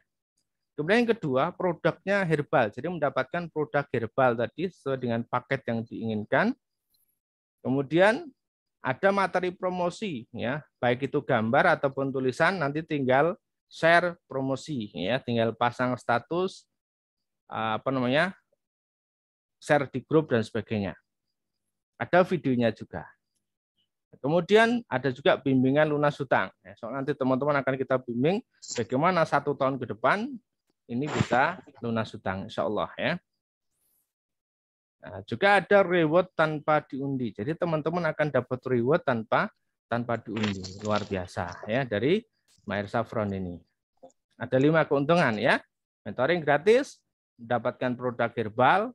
Kemudian yang kedua, produknya herbal. Jadi mendapatkan produk herbal tadi sesuai dengan paket yang diinginkan. Kemudian ada materi promosi ya, baik itu gambar ataupun tulisan, nanti tinggal share promosi ya, tinggal pasang status share di grup dan sebagainya. Ada videonya juga. Kemudian ada juga bimbingan lunas hutang. Soal nanti teman-teman akan kita bimbing bagaimana 1 tahun ke depan ini bisa lunas hutang, insya Allah ya. Nah, juga ada reward tanpa diundi. Jadi teman-teman akan dapat reward tanpa diundi. Luar biasa ya dari Maher Saffron ini. Ada 5 keuntungan ya. Mentoring gratis, mendapatkan produk herbal,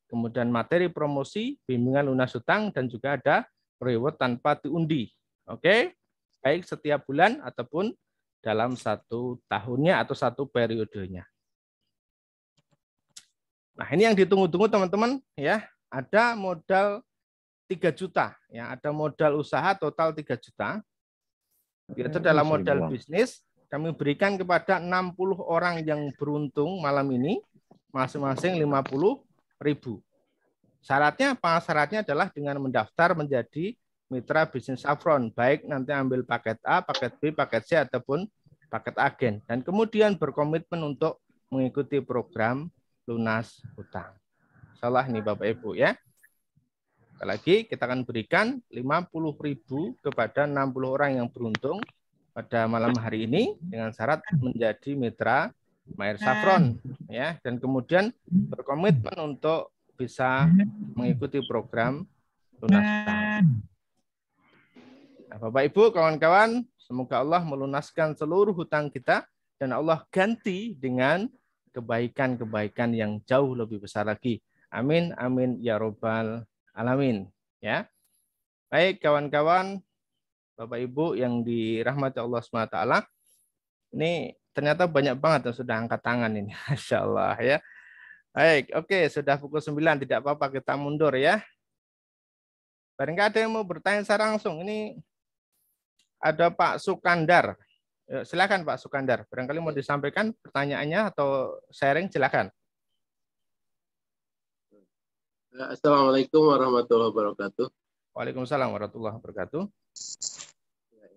kemudian materi promosi, bimbingan lunas hutang, dan juga ada reward tanpa diundi. Oke, baik setiap bulan ataupun dalam 1 tahunnya atau 1 periodenya. Nah, ini yang ditunggu-tunggu teman-teman ya. Ada modal 3 juta ya, ada modal usaha total 3 juta. Itu dalam modal bisnis kami berikan kepada 60 orang yang beruntung malam ini masing-masing 50.000. Syaratnya apa? Syaratnya adalah dengan mendaftar menjadi mitra bisnis Saffron, baik nanti ambil paket A, paket B, paket C ataupun paket agen, dan kemudian berkomitmen untuk mengikuti program lunas hutang. Salah nih Bapak Ibu ya. Sekali lagi kita akan berikan 50.000 kepada 60 orang yang beruntung pada malam hari ini dengan syarat menjadi mitra Maher Saffron ya, dan kemudian berkomitmen untuk bisa mengikuti program lunas hutang. Nah, Bapak Ibu, kawan-kawan, semoga Allah melunaskan seluruh hutang kita dan Allah ganti dengan kebaikan-kebaikan yang jauh lebih besar lagi. Amin, amin, ya robbal alamin. Ya, baik kawan-kawan, Bapak Ibu yang dirahmati Allah SWT, ini ternyata banyak banget yang sudah angkat tangan ini, Masya Allah ya. Baik, oke, sudah pukul 9, tidak apa-apa kita mundur ya. Barangkali ada yang mau bertanya secara langsung. Ini ada Pak Sukandar. Silakan Pak Sukandar. Barangkali mau disampaikan pertanyaannya atau sharing, silakan. Assalamualaikum warahmatullahi wabarakatuh. Waalaikumsalam warahmatullahi wabarakatuh.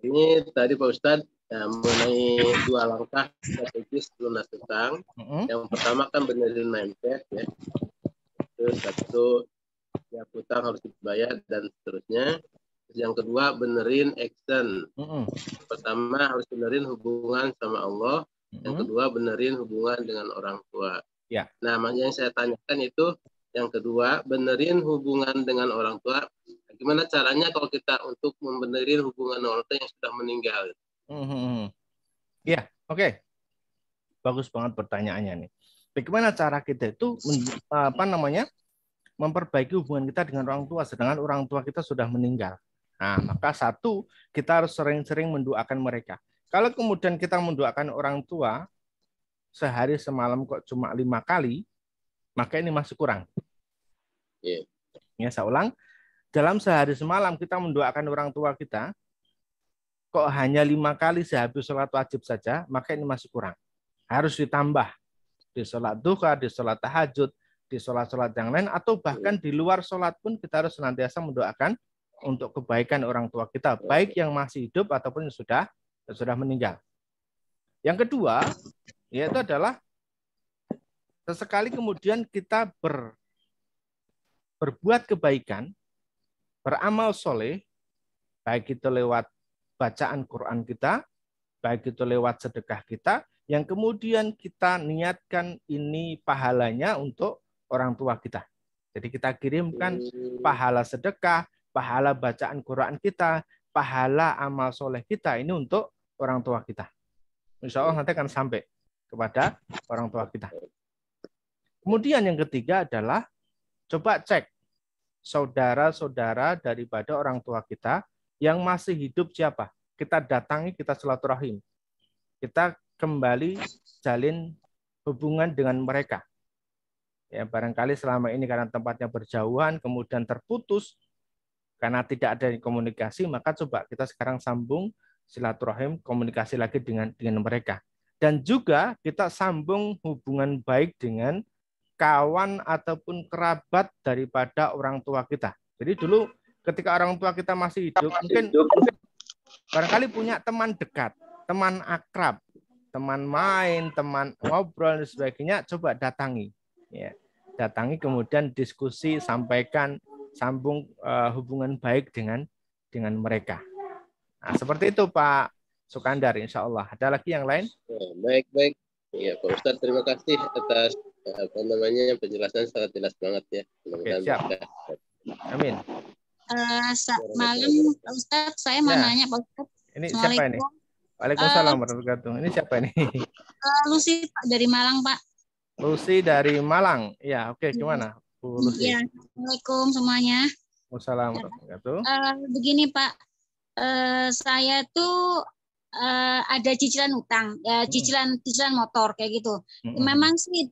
Ini tadi Pak Ustadz mengenai 2 langkah strategis lunas hutang. Yang pertama kan benerin mindset ya. Terus satu ya hutang harus dibayar dan seterusnya. Terus yang kedua benerin action. Pertama harus benerin hubungan sama Allah. Yang kedua benerin hubungan dengan orang tua. Ya. Nah, yang saya tanyakan itu yang kedua benerin hubungan dengan orang tua. Gimana caranya kalau kita untuk membenerin hubungan orang tua yang sudah meninggal? Ya, oke. Bagus banget pertanyaannya nih. Bagaimana cara kita itu memperbaiki hubungan kita dengan orang tua sedangkan orang tua kita sudah meninggal? Nah, maka satu, kita harus sering-sering mendoakan mereka. Kalau kemudian kita mendoakan orang tua sehari semalam kok cuma 5 kali, maka ini masih kurang. Ya, saya ulang. Dalam sehari semalam kita mendoakan orang tua kita, kok hanya 5 kali sehabis sholat wajib saja, maka ini masih kurang. Harus ditambah di sholat duha, di sholat tahajud, di sholat-sholat yang lain, atau bahkan di luar sholat pun kita harus senantiasa mendoakan untuk kebaikan orang tua kita, baik yang masih hidup ataupun yang sudah meninggal. Yang kedua, yaitu adalah sesekali kemudian kita berbuat kebaikan, beramal soleh, baik itu lewat bacaan Quran kita, baik itu lewat sedekah kita, yang kemudian kita niatkan ini pahalanya untuk orang tua kita. Jadi kita kirimkan pahala sedekah, pahala bacaan Quran kita, pahala amal soleh kita, ini untuk orang tua kita. Insya Allah nanti akan sampai kepada orang tua kita. Kemudian yang ketiga adalah coba cek saudara-saudara daripada orang tua kita yang masih hidup siapa. Kita datangi, kita silaturahim. Kita kembali jalin hubungan dengan mereka. Ya, barangkali selama ini karena tempatnya berjauhan, kemudian terputus, karena tidak ada komunikasi, maka coba kita sekarang sambung silaturahim, komunikasi lagi dengan mereka. Dan juga kita sambung hubungan baik dengan kawan ataupun kerabat daripada orang tua kita. Jadi dulu ketika orang tua kita masih hidup, mungkin barangkali punya teman dekat, teman akrab, teman main, teman ngobrol dan sebagainya, coba datangi. Ya, datangi kemudian diskusi, sampaikan, sambung hubungan baik dengan mereka. Nah, seperti itu Pak Sukandar, insya Allah. Ada lagi yang lain? Baik. Ya, Pak Ustadz, terima kasih atas penjelasan sangat jelas banget ya. Oke, siap. Amin. Malam Pak Ustadz, saya mau nanya Pak Ustadz. Ini siapa ini? Waalaikumsalam warahmatullahi wabarakatuh. Ini siapa ini? Lucy Pak dari Malang Pak. Lucy dari Malang. Ya, oke. Gimana Bu Lucy? Ya, Assalamualaikum semuanya. Wassalamualaikum warahmatullahi wabarakatuh. Begini Pak, saya tuh ada cicilan utang, cicilan motor kayak gitu. Memang sih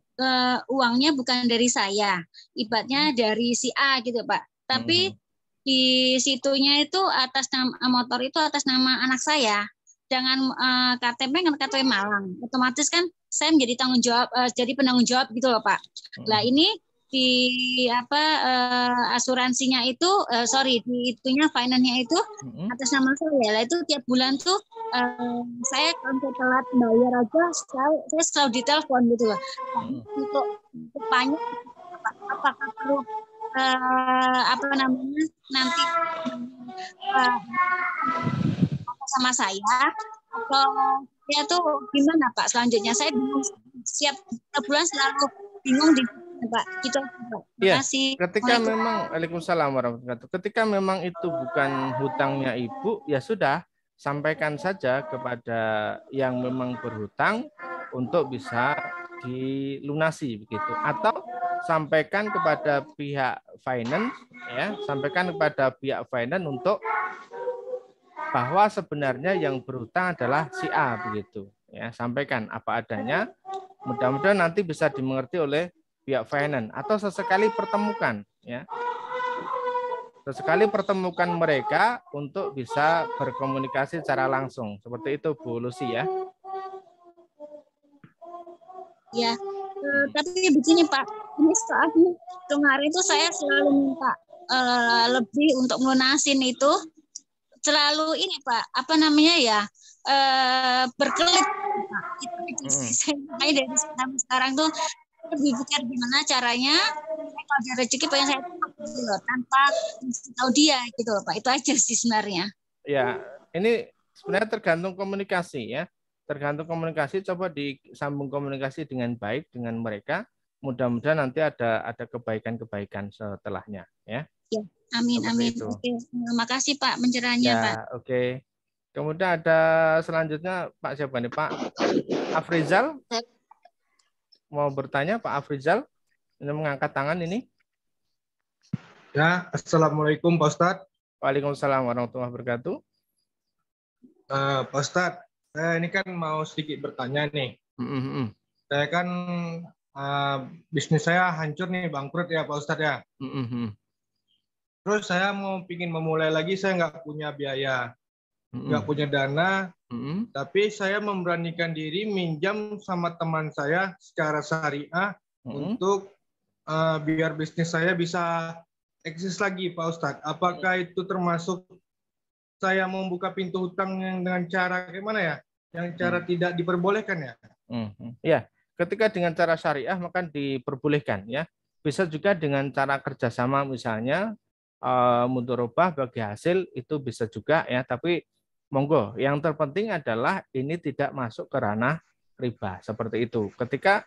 uangnya bukan dari saya, ibaratnya dari si A gitu Pak. Tapi di situnya itu atas nama motor itu atas nama anak saya, dengan KTP Malang. Otomatis kan saya menjadi tanggung jawab, jadi penanggung jawab gitu loh Pak. Nah ini di asuransinya itu di itunya finance-nya itu atas nama saya. Lah itu tiap bulan tuh saya kalau telat bayar aja saya selalu ditelepon gitu loh. Untuk banyak apakah perlu nanti sama saya atau ya tuh gimana Pak selanjutnya? Saya bingung, setiap bulan selalu bingung di Pak. Gitu, Pak. Terima Iya, kasih. ketika memang Waalaikumsalam warahmatullahi wabarakatuh. Ketika memang itu bukan hutangnya ibu, ya sudah, sampaikan saja kepada yang memang berhutang untuk bisa dilunasi begitu. Atau sampaikan kepada pihak finance, ya, sampaikan kepada pihak finance untuk bahwa sebenarnya yang berhutang adalah si A begitu. Ya, sampaikan apa adanya. Mudah-mudahan nanti bisa dimengerti oleh pihak finance atau sesekali pertemukan, ya. Sesekali pertemukan mereka untuk bisa berkomunikasi secara langsung. Seperti itu Bu Lucy ya. Ya, tapi begini Pak, ini soalnya kemarin itu saya selalu minta lebih untuk melunasin itu, selalu ini Pak, apa namanya ya, berkelit Pak. Itu saya dari sekarang tuh lebih pikir gimana caranya kalau ada rezeki pengen saya loh, tanpa tahu dia gitu Pak. Itu aja sih sebenarnya. Ya, ini sebenarnya tergantung komunikasi ya. Tergantung komunikasi, coba disambung komunikasi dengan baik dengan mereka. Mudah-mudahan nanti ada kebaikan-kebaikan setelahnya ya. Ya, amin. Oke, terima kasih Pak pencerahannya Pak. Oke. Kemudian ada selanjutnya Pak siapa nih Pak Afrizal? Mau bertanya Pak Afrizal? Ini mengangkat tangan ini. Ya, Assalamualaikum Pak Ustadz. Waalaikumsalam warahmatullahi wabarakatuh. Pak Ustadz, saya ini kan mau sedikit bertanya nih. Saya kan bisnis saya hancur nih, bangkrut ya Pak Ustadz ya. Terus saya ingin memulai lagi, saya nggak punya biaya, nggak punya dana, tapi saya memberanikan diri minjam sama teman saya secara syariah untuk biar bisnis saya bisa eksis lagi Pak Ustadz. Apakah itu termasuk saya membuka pintu hutang yang dengan cara gimana ya? Yang cara tidak diperbolehkan ya? Ya, ketika dengan cara syariah maka diperbolehkan ya. Bisa juga dengan cara kerjasama misalnya mudharabah bagi hasil itu bisa juga ya. Tapi monggo, yang terpenting adalah ini tidak masuk ke ranah riba seperti itu. Ketika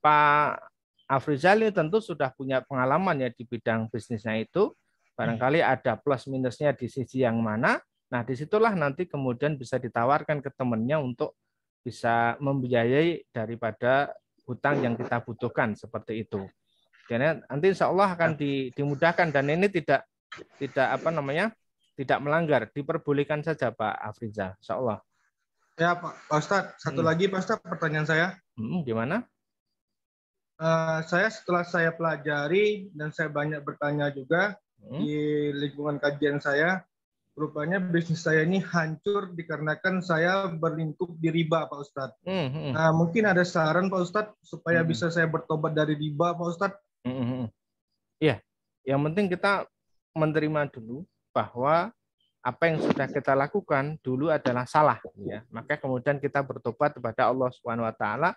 Pak Afrizal tentu sudah punya pengalaman ya di bidang bisnisnya itu, barangkali ada plus minusnya di sisi yang mana. Nah, disitulah nanti kemudian bisa ditawarkan ke temannya untuk bisa membiayai daripada hutang yang kita butuhkan seperti itu. Jadi nanti insya Allah akan dimudahkan dan ini tidak tidak melanggar, diperbolehkan saja Pak Afrizal, insya Allah. Ya Pak Ustadz, satu lagi Pak Ustadz pertanyaan saya. Gimana? Saya setelah saya pelajari dan saya banyak bertanya juga di lingkungan kajian saya, rupanya bisnis saya ini hancur dikarenakan saya berlingkup di riba, Pak Ustadz. Nah, mungkin ada saran, Pak Ustadz, supaya bisa saya bertobat dari riba, Pak Ustadz? Ya, yang penting kita menerima dulu bahwa apa yang sudah kita lakukan dulu adalah salah, ya. Maka kemudian kita bertobat kepada Allah Subhanahu Wa Taala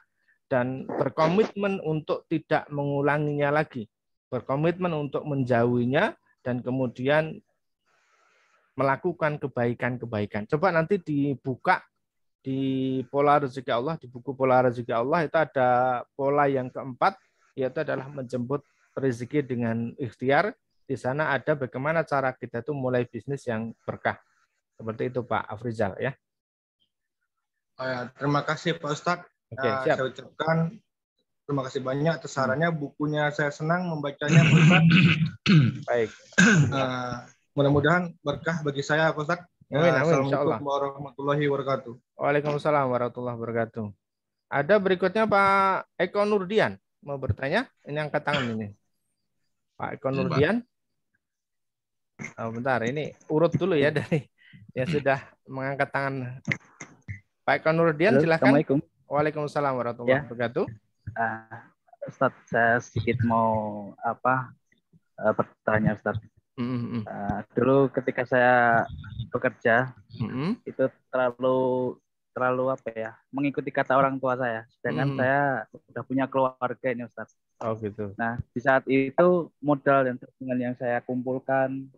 dan berkomitmen untuk tidak mengulanginya lagi, berkomitmen untuk menjauhinya dan kemudian melakukan kebaikan-kebaikan. Coba nanti dibuka di pola rezeki Allah, di buku pola rezeki Allah itu ada pola yang keempat, yaitu adalah menjemput rezeki dengan ikhtiar. Di sana ada bagaimana cara kita itu mulai bisnis yang berkah. Seperti itu Pak Afrizal ya. Terima kasih Pak Ustadz. Siap. Saya ucapkan terima kasih banyak atas sarannya. Bukunya saya senang membacanya Pak Ustadz. Baik. Mudah-mudahan berkah bagi saya, Pak Ustadz. Assalamualaikum warahmatullahi wabarakatuh. Waalaikumsalam warahmatullahi wabarakatuh. Ada berikutnya Pak Eko Nurdian mau bertanya. Ini angkat tangan ini. Pak Eko Nurdian. Bentar, ini urut dulu ya dari yang sudah mengangkat tangan. Pak Eko Nurdian, silakan. Assalamualaikum. Waalaikumsalam warahmatullahi wabarakatuh. Ustadz, saya sedikit mau bertanya Ustadz. Dulu ketika saya bekerja itu terlalu mengikuti kata orang tua saya, sedangkan saya sudah punya keluarga ini Ustadz. Oh gitu. Nah di saat itu modal dan tabungan yang saya kumpulkan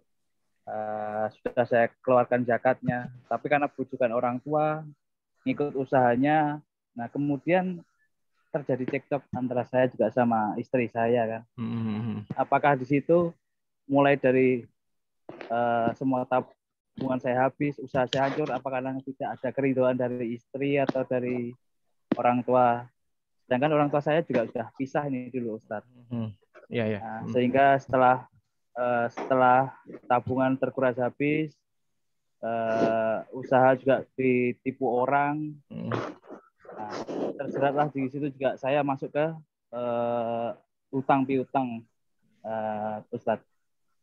sudah saya keluarkan zakatnya, tapi karena bujukan orang tua ngikut usahanya, nah kemudian terjadi cekcok antara saya juga sama istri saya kan. Apakah di situ mulai dari semua tabungan saya habis, usaha saya hancur, apakah tidak ada keridhaan dari istri atau dari orang tua? Sedangkan orang tua saya juga sudah pisah ini dulu, Ustaz. Nah, sehingga setelah tabungan terkuras habis, usaha juga ditipu orang. Nah, terjeratlah di situ juga saya masuk ke utang piutang, Ustaz.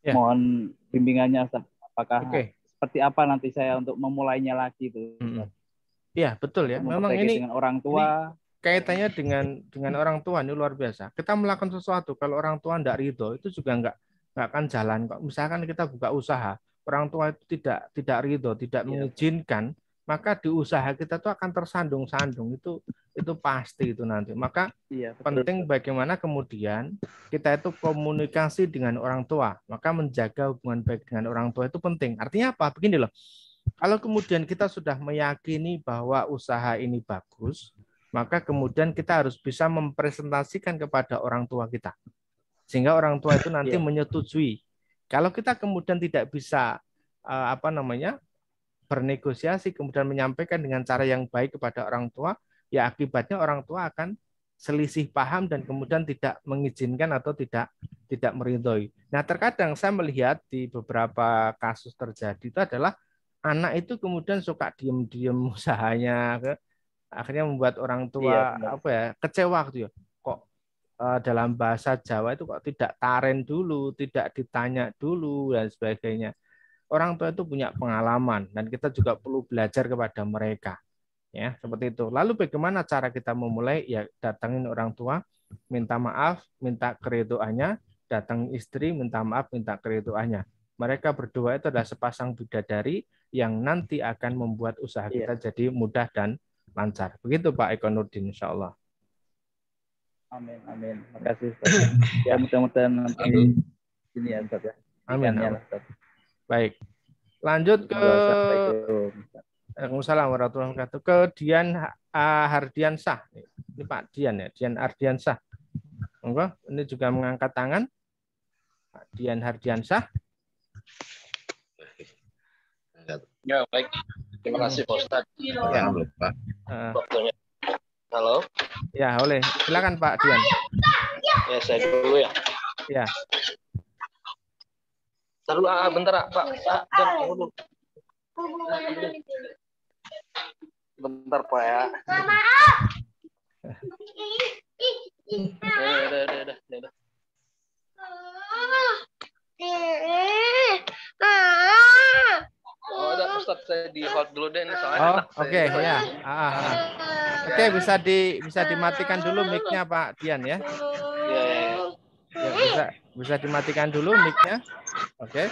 Mohon bimbingannya, Ustaz. Apakah seperti apa nanti saya untuk memulainya lagi itu? Iya, betul ya. Memang ini dengan orang tua. Kaitannya dengan orang tua ini luar biasa. Kita melakukan sesuatu, kalau orang tua tidak ridho, itu juga nggak akan jalan kok. Misalkan kita buka usaha, orang tua itu tidak ridho, tidak mengizinkan, maka di usaha kita tuh akan tersandung-sandung, itu pasti itu nanti. Maka penting bagaimana kemudian kita itu komunikasi dengan orang tua, maka menjaga hubungan baik dengan orang tua itu penting. Artinya apa? Begini loh, kalau kemudian kita sudah meyakini bahwa usaha ini bagus, maka kemudian kita harus bisa mempresentasikan kepada orang tua kita, sehingga orang tua itu nanti menyetujui. Kalau kita kemudian tidak bisa bernegosiasi, kemudian menyampaikan dengan cara yang baik kepada orang tua, ya akibatnya orang tua akan selisih paham dan kemudian tidak mengizinkan atau tidak meridhoi. Nah, terkadang saya melihat di beberapa kasus terjadi itu adalah anak itu kemudian suka diem-diem usahanya, akhirnya membuat orang tua kecewa gitu ya. Kok dalam bahasa Jawa itu kok tidak taren dulu, tidak ditanya dulu dan sebagainya. Orang tua itu punya pengalaman dan kita juga perlu belajar kepada mereka. Ya, seperti itu. Lalu bagaimana cara kita memulai? Ya, datangin orang tua, minta maaf, minta keridhoannya, datang istri, minta maaf, minta keridhoannya. Mereka berdua itu adalah sepasang bidadari yang nanti akan membuat usaha kita jadi mudah dan lancar. Begitu Pak Eko Nurdin, insya Allah. Amin, amin. Makasih. Ya, mudah-mudahan nanti ini ya, Ustaz ya. Amin. Baik. Lanjut ke Waalaikumsalam warahmatullahi wabarakatuh. Ke Dian Hardiansah. Ini Pak Dian ya, Dian Hardiansah. Monggo, ini juga mengangkat tangan. Pak Dian Hardiansah. Ya, baik. Terima kasih Pak Ustadz. Ya. Halo. Ya, boleh. Silakan Pak Dian. Ya, saya dulu ya. Ya. Taruh bentar Pak. Dulu. Bentar Pak ya. Udah. Oh, ada Ustaz, saya di hold dulu deh ini soalnya. Oke, ya. Oke, bisa dimatikan dulu mic-nya Pak Dian ya. Ya, bisa dimatikan dulu mic-nya. Oke.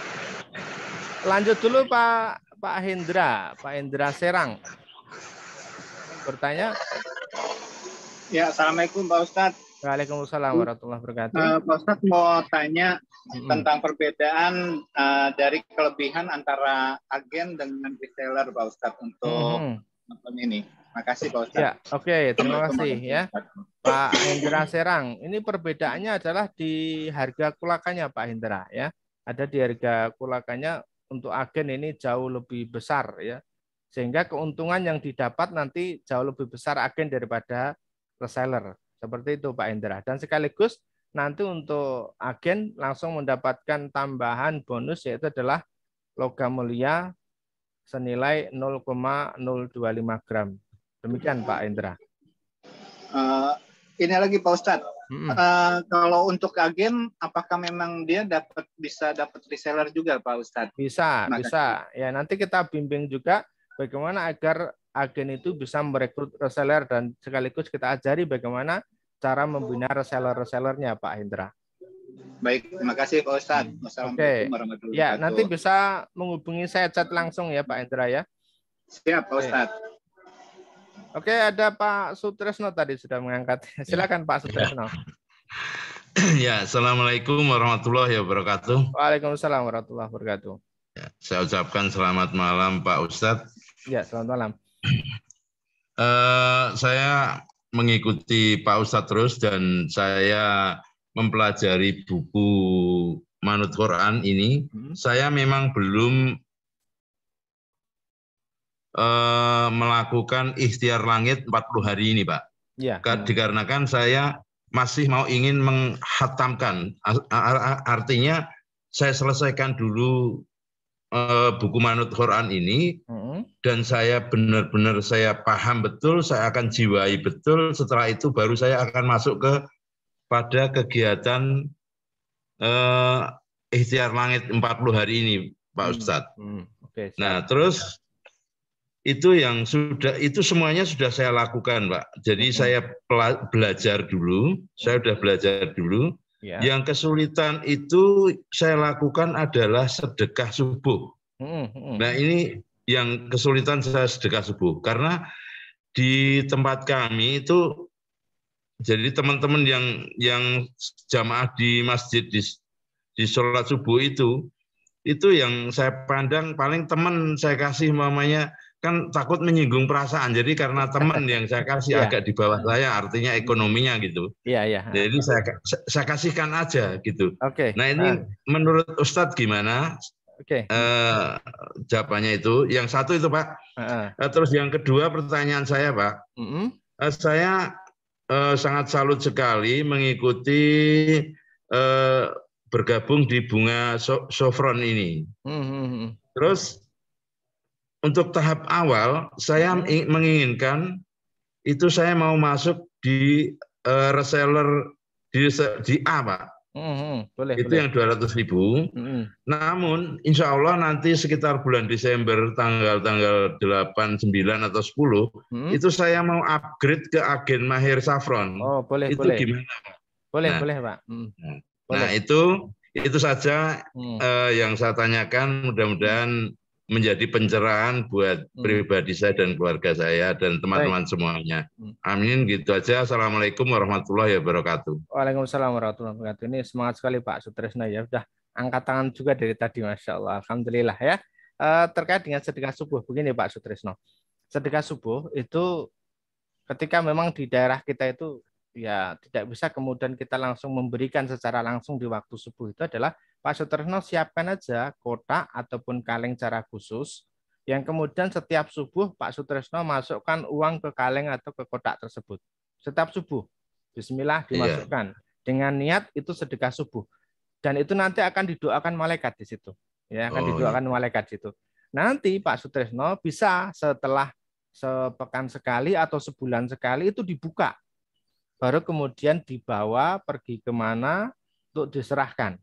Lanjut dulu Pak Hendra Serang. Bertanya. Ya, Assalamualaikum Pak Ustadz. Waalaikumsalam warahmatullahi wabarakatuh. Pak Ustadz mau tanya tentang perbedaan dari kelebihan antara agen dengan reseller Pak Ustadz untuk nonton ini. Makasih Pak Ustadz. Ya, oke, terima kasih ya. Pak Hendra Serang. Ini perbedaannya adalah di harga kulakannya Pak Hendra ya. Ada di harga kulakannya, untuk agen ini jauh lebih besar ya. Sehingga keuntungan yang didapat nanti jauh lebih besar agen daripada reseller. Seperti itu Pak Hendra. Dan sekaligus nanti untuk agen langsung mendapatkan tambahan bonus, yaitu adalah logam mulia senilai 0,025 gram. Demikian Pak Hendra. Ini lagi Pak Ustadz. Kalau untuk agen, apakah memang dia bisa dapat reseller juga Pak Ustadz? Bisa. Ya, nanti kita bimbing juga bagaimana agar agen itu bisa merekrut reseller, dan sekaligus kita ajari bagaimana cara membina reseller-resellernya Pak Hendra. Baik, terima kasih Pak Ustadz. Wassalamualaikum warahmatullahi wabarakatuh. Ya, nanti bisa menghubungi saya chat langsung ya Pak Hendra ya. Siap Pak Ustadz. Oke, ada Pak Sutresno tadi sudah mengangkat. Silakan Pak Sutresno. Ya, Assalamualaikum warahmatullahi wabarakatuh. Waalaikumsalam warahmatullahi wabarakatuh. Ya, saya ucapkan selamat malam Pak Ustadz. Ya, selamat malam. Saya mengikuti Pak Ustadz terus dan saya mempelajari buku Manut Quran ini, saya memang belum melakukan ikhtiar langit 40 hari ini, Pak. Ya. Dikarenakan saya masih mau ingin menghatamkan, artinya saya selesaikan dulu buku Manut Quran ini, dan saya benar-benar saya paham betul, saya akan jiwai betul, setelah itu baru saya akan masuk pada kegiatan ikhtiar langit 40 hari ini, Pak Ustadz. Nah, terus itu itu semuanya sudah saya lakukan, Pak. Jadi saya belajar dulu, saya sudah belajar dulu. Ya. Yang kesulitan itu saya lakukan adalah sedekah subuh. Nah, ini yang kesulitan saya sedekah subuh karena di tempat kami itu, jadi teman-teman yang jamaah di masjid di sholat subuh itu yang saya pandang paling teman saya kasih mamanya kan takut menyinggung perasaan. Jadi karena teman yang saya kasih agak di bawah saya, artinya ekonominya gitu. Iya. Jadi saya kasihkan aja gitu. Nah, ini menurut Ustadz gimana? Jawabannya itu. Yang satu itu, Pak. Terus yang kedua pertanyaan saya, Pak. Saya sangat salut sekali mengikuti bergabung di bunga Sofron ini. Terus untuk tahap awal saya menginginkan itu saya mau masuk di reseller di A, Pak. Itu yang 200.000. Namun insya Allah nanti sekitar bulan Desember tanggal 8, 9 atau 10 itu saya mau upgrade ke agen Mahir Saffron. Oh, boleh. Gimana? Boleh, Pak. Nah, itu saja yang saya tanyakan, mudah-mudahan menjadi pencerahan buat pribadi saya dan keluarga saya dan teman-teman semuanya. Amin, gitu aja. Assalamualaikum warahmatullahi wabarakatuh. Waalaikumsalam warahmatullahi wabarakatuh. Ini semangat sekali Pak Sutresno ya. Sudah angkat tangan juga dari tadi, Masya Allah. Alhamdulillah ya. Terkait dengan sedekah subuh, begini Pak Sutresno. Sedekah subuh itu ketika memang di daerah kita itu ya tidak bisa kemudian kita langsung memberikan secara langsung di waktu subuh, itu adalah Pak Sutresno siapkan aja kotak ataupun kaleng secara khusus yang kemudian setiap subuh Pak Sutresno masukkan uang ke kaleng atau ke kotak tersebut. Setiap subuh, bismillah dimasukkan. Dengan niat itu sedekah subuh. Dan itu nanti akan didoakan malaikat di situ. Ya, akan didoakan malaikat di situ. Nanti Pak Sutresno bisa setelah sepekan sekali atau sebulan sekali itu dibuka. Baru kemudian dibawa pergi kemana untuk diserahkan.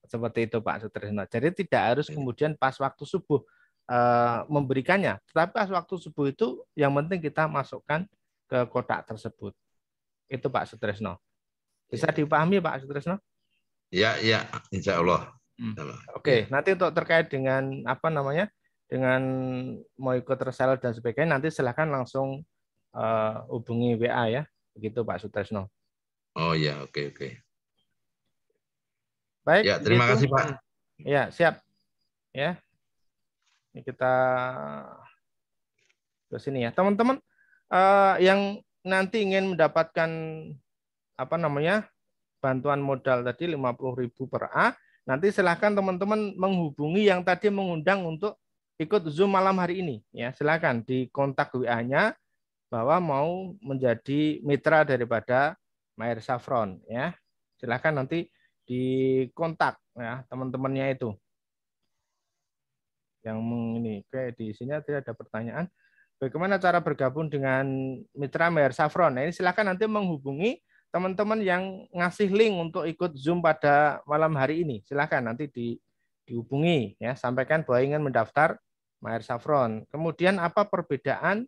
Seperti itu Pak Sutresno. Jadi tidak harus kemudian pas waktu subuh memberikannya, tetapi pas waktu subuh itu yang penting kita masukkan ke kotak tersebut. Itu Pak Sutresno. Bisa dipahami Pak Sutresno? Ya, insya Allah. Oke, nanti untuk terkait dengan dengan mau ikut reseller dan sebagainya, nanti silahkan langsung hubungi WA ya, begitu Pak Sutresno. Oh ya, oke. Baik. Ya, terima kasih Pak. Ya, siap. Ya, ini kita ke sini ya, teman-teman yang nanti ingin mendapatkan bantuan modal tadi 50.000 per A. Nanti silahkan teman-teman menghubungi yang tadi mengundang untuk ikut Zoom malam hari ini. Ya, silahkan di kontak WA-nya bahwa mau menjadi mitra daripada Mahir Saffron. Ya, silahkan nanti di kontak ya teman-temannya itu. Yang ini, oke, di sini ada pertanyaan. Bagaimana cara bergabung dengan mitra Mahir Saffron? Nah, ini silahkan nanti menghubungi teman-teman yang ngasih link untuk ikut Zoom pada malam hari ini. Silahkan nanti dihubungi ya, sampaikan bahwa ingin mendaftar Mahir Saffron. Kemudian apa perbedaan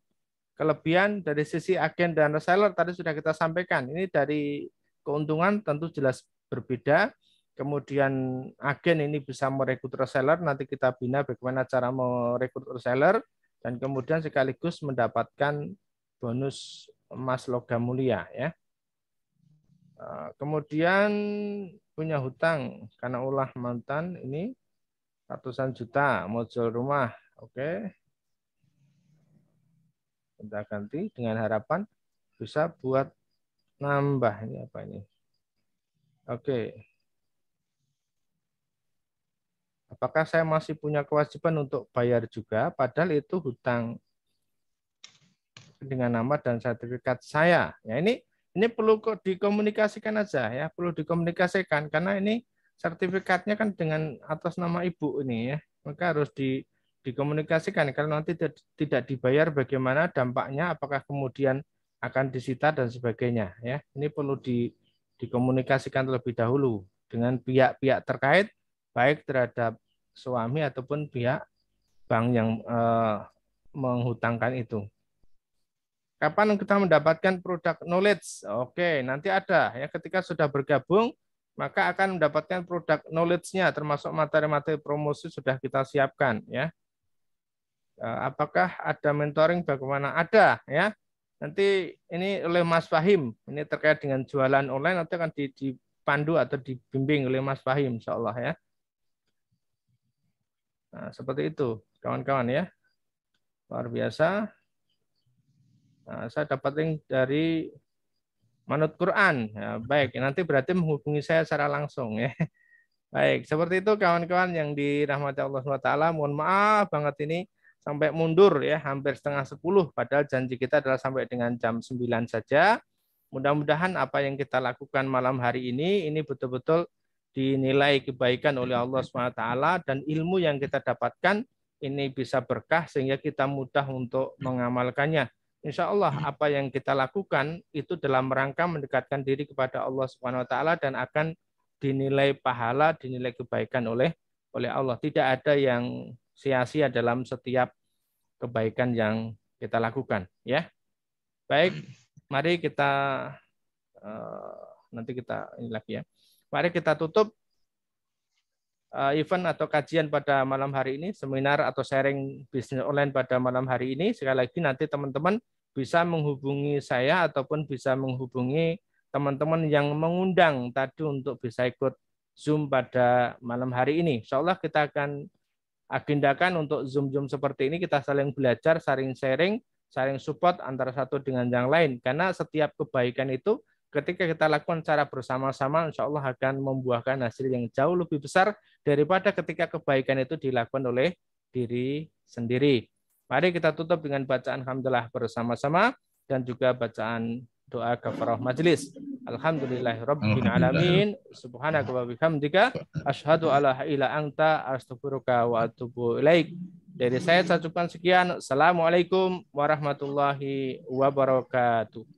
kelebihan dari sisi agen dan reseller tadi sudah kita sampaikan. Ini dari keuntungan tentu jelas berbeda. Kemudian agen ini bisa merekrut reseller, nanti kita bina bagaimana cara merekrut reseller, dan kemudian sekaligus mendapatkan bonus emas logam mulia ya. Kemudian punya hutang karena ulah mantan ini ratusan juta, mau jual rumah, oke. Kita ganti dengan harapan bisa buat nambah. Ini apa ini? Oke. Apakah saya masih punya kewajiban untuk bayar juga? Padahal itu hutang dengan nama dan sertifikat saya. Ya, ini perlu dikomunikasikan aja ya, perlu dikomunikasikan karena ini sertifikatnya kan dengan atas nama ibu ini ya, maka harus dikomunikasikan. Kalau nanti tidak dibayar bagaimana dampaknya, apakah kemudian akan disita dan sebagainya ya. Ini perlu dikomunikasikan terlebih dahulu dengan pihak-pihak terkait, baik terhadap suami ataupun pihak bank yang menghutangkan itu. Kapan kita mendapatkan produk knowledge? Oke, nanti ada ya, ketika sudah bergabung maka akan mendapatkan produk knowledge-nya, termasuk materi-materi promosi sudah kita siapkan ya. Apakah ada mentoring? Bagaimana? Ada ya. Nanti ini oleh Mas Fahim, ini terkait dengan jualan online nanti akan dipandu atau dibimbing oleh Mas Fahim insyaallah ya. Nah, seperti itu kawan-kawan ya. Luar biasa. Nah, saya dapat link dari Manut Quran. Ya, baik, nanti berarti menghubungi saya secara langsung ya. Baik, seperti itu kawan-kawan yang dirahmati Allah SWT. Mohon maaf banget ini sampai mundur ya, hampir setengah 10. Padahal janji kita adalah sampai dengan jam 9 saja. Mudah-mudahan apa yang kita lakukan malam hari ini betul-betul dinilai kebaikan oleh Allah SWT dan ilmu yang kita dapatkan ini bisa berkah sehingga kita mudah untuk mengamalkannya. Insya Allah apa yang kita lakukan itu dalam rangka mendekatkan diri kepada Allah Subhanahu Wa Taala dan akan dinilai pahala, dinilai kebaikan oleh Allah. Tidak ada yang sia-sia dalam setiap kebaikan yang kita lakukan. Ya, baik. Mari kita nanti kita ini lagi ya. Mari kita tutup event atau kajian pada malam hari ini, seminar atau sharing bisnis online pada malam hari ini. Sekali lagi nanti teman-teman bisa menghubungi saya ataupun bisa menghubungi teman-teman yang mengundang tadi untuk bisa ikut Zoom pada malam hari ini. Insya Allah kita akan agendakan untuk Zoom seperti ini, kita saling belajar, saling sharing, saling support antara satu dengan yang lain. Karena setiap kebaikan itu ketika kita lakukan secara bersama-sama, insya Allah akan membuahkan hasil yang jauh lebih besar daripada ketika kebaikan itu dilakukan oleh diri sendiri. Mari kita tutup dengan bacaan hamdalah bersama-sama dan juga bacaan doa kafarah majelis. Alhamdulillahirabbil alamin. Subhanaka wa bihamdika asyhadu alla ilaha illa anta astaghfiruka wa atubu ilaik. Dari saya ucapkan sekian. Assalamualaikum warahmatullahi wabarakatuh.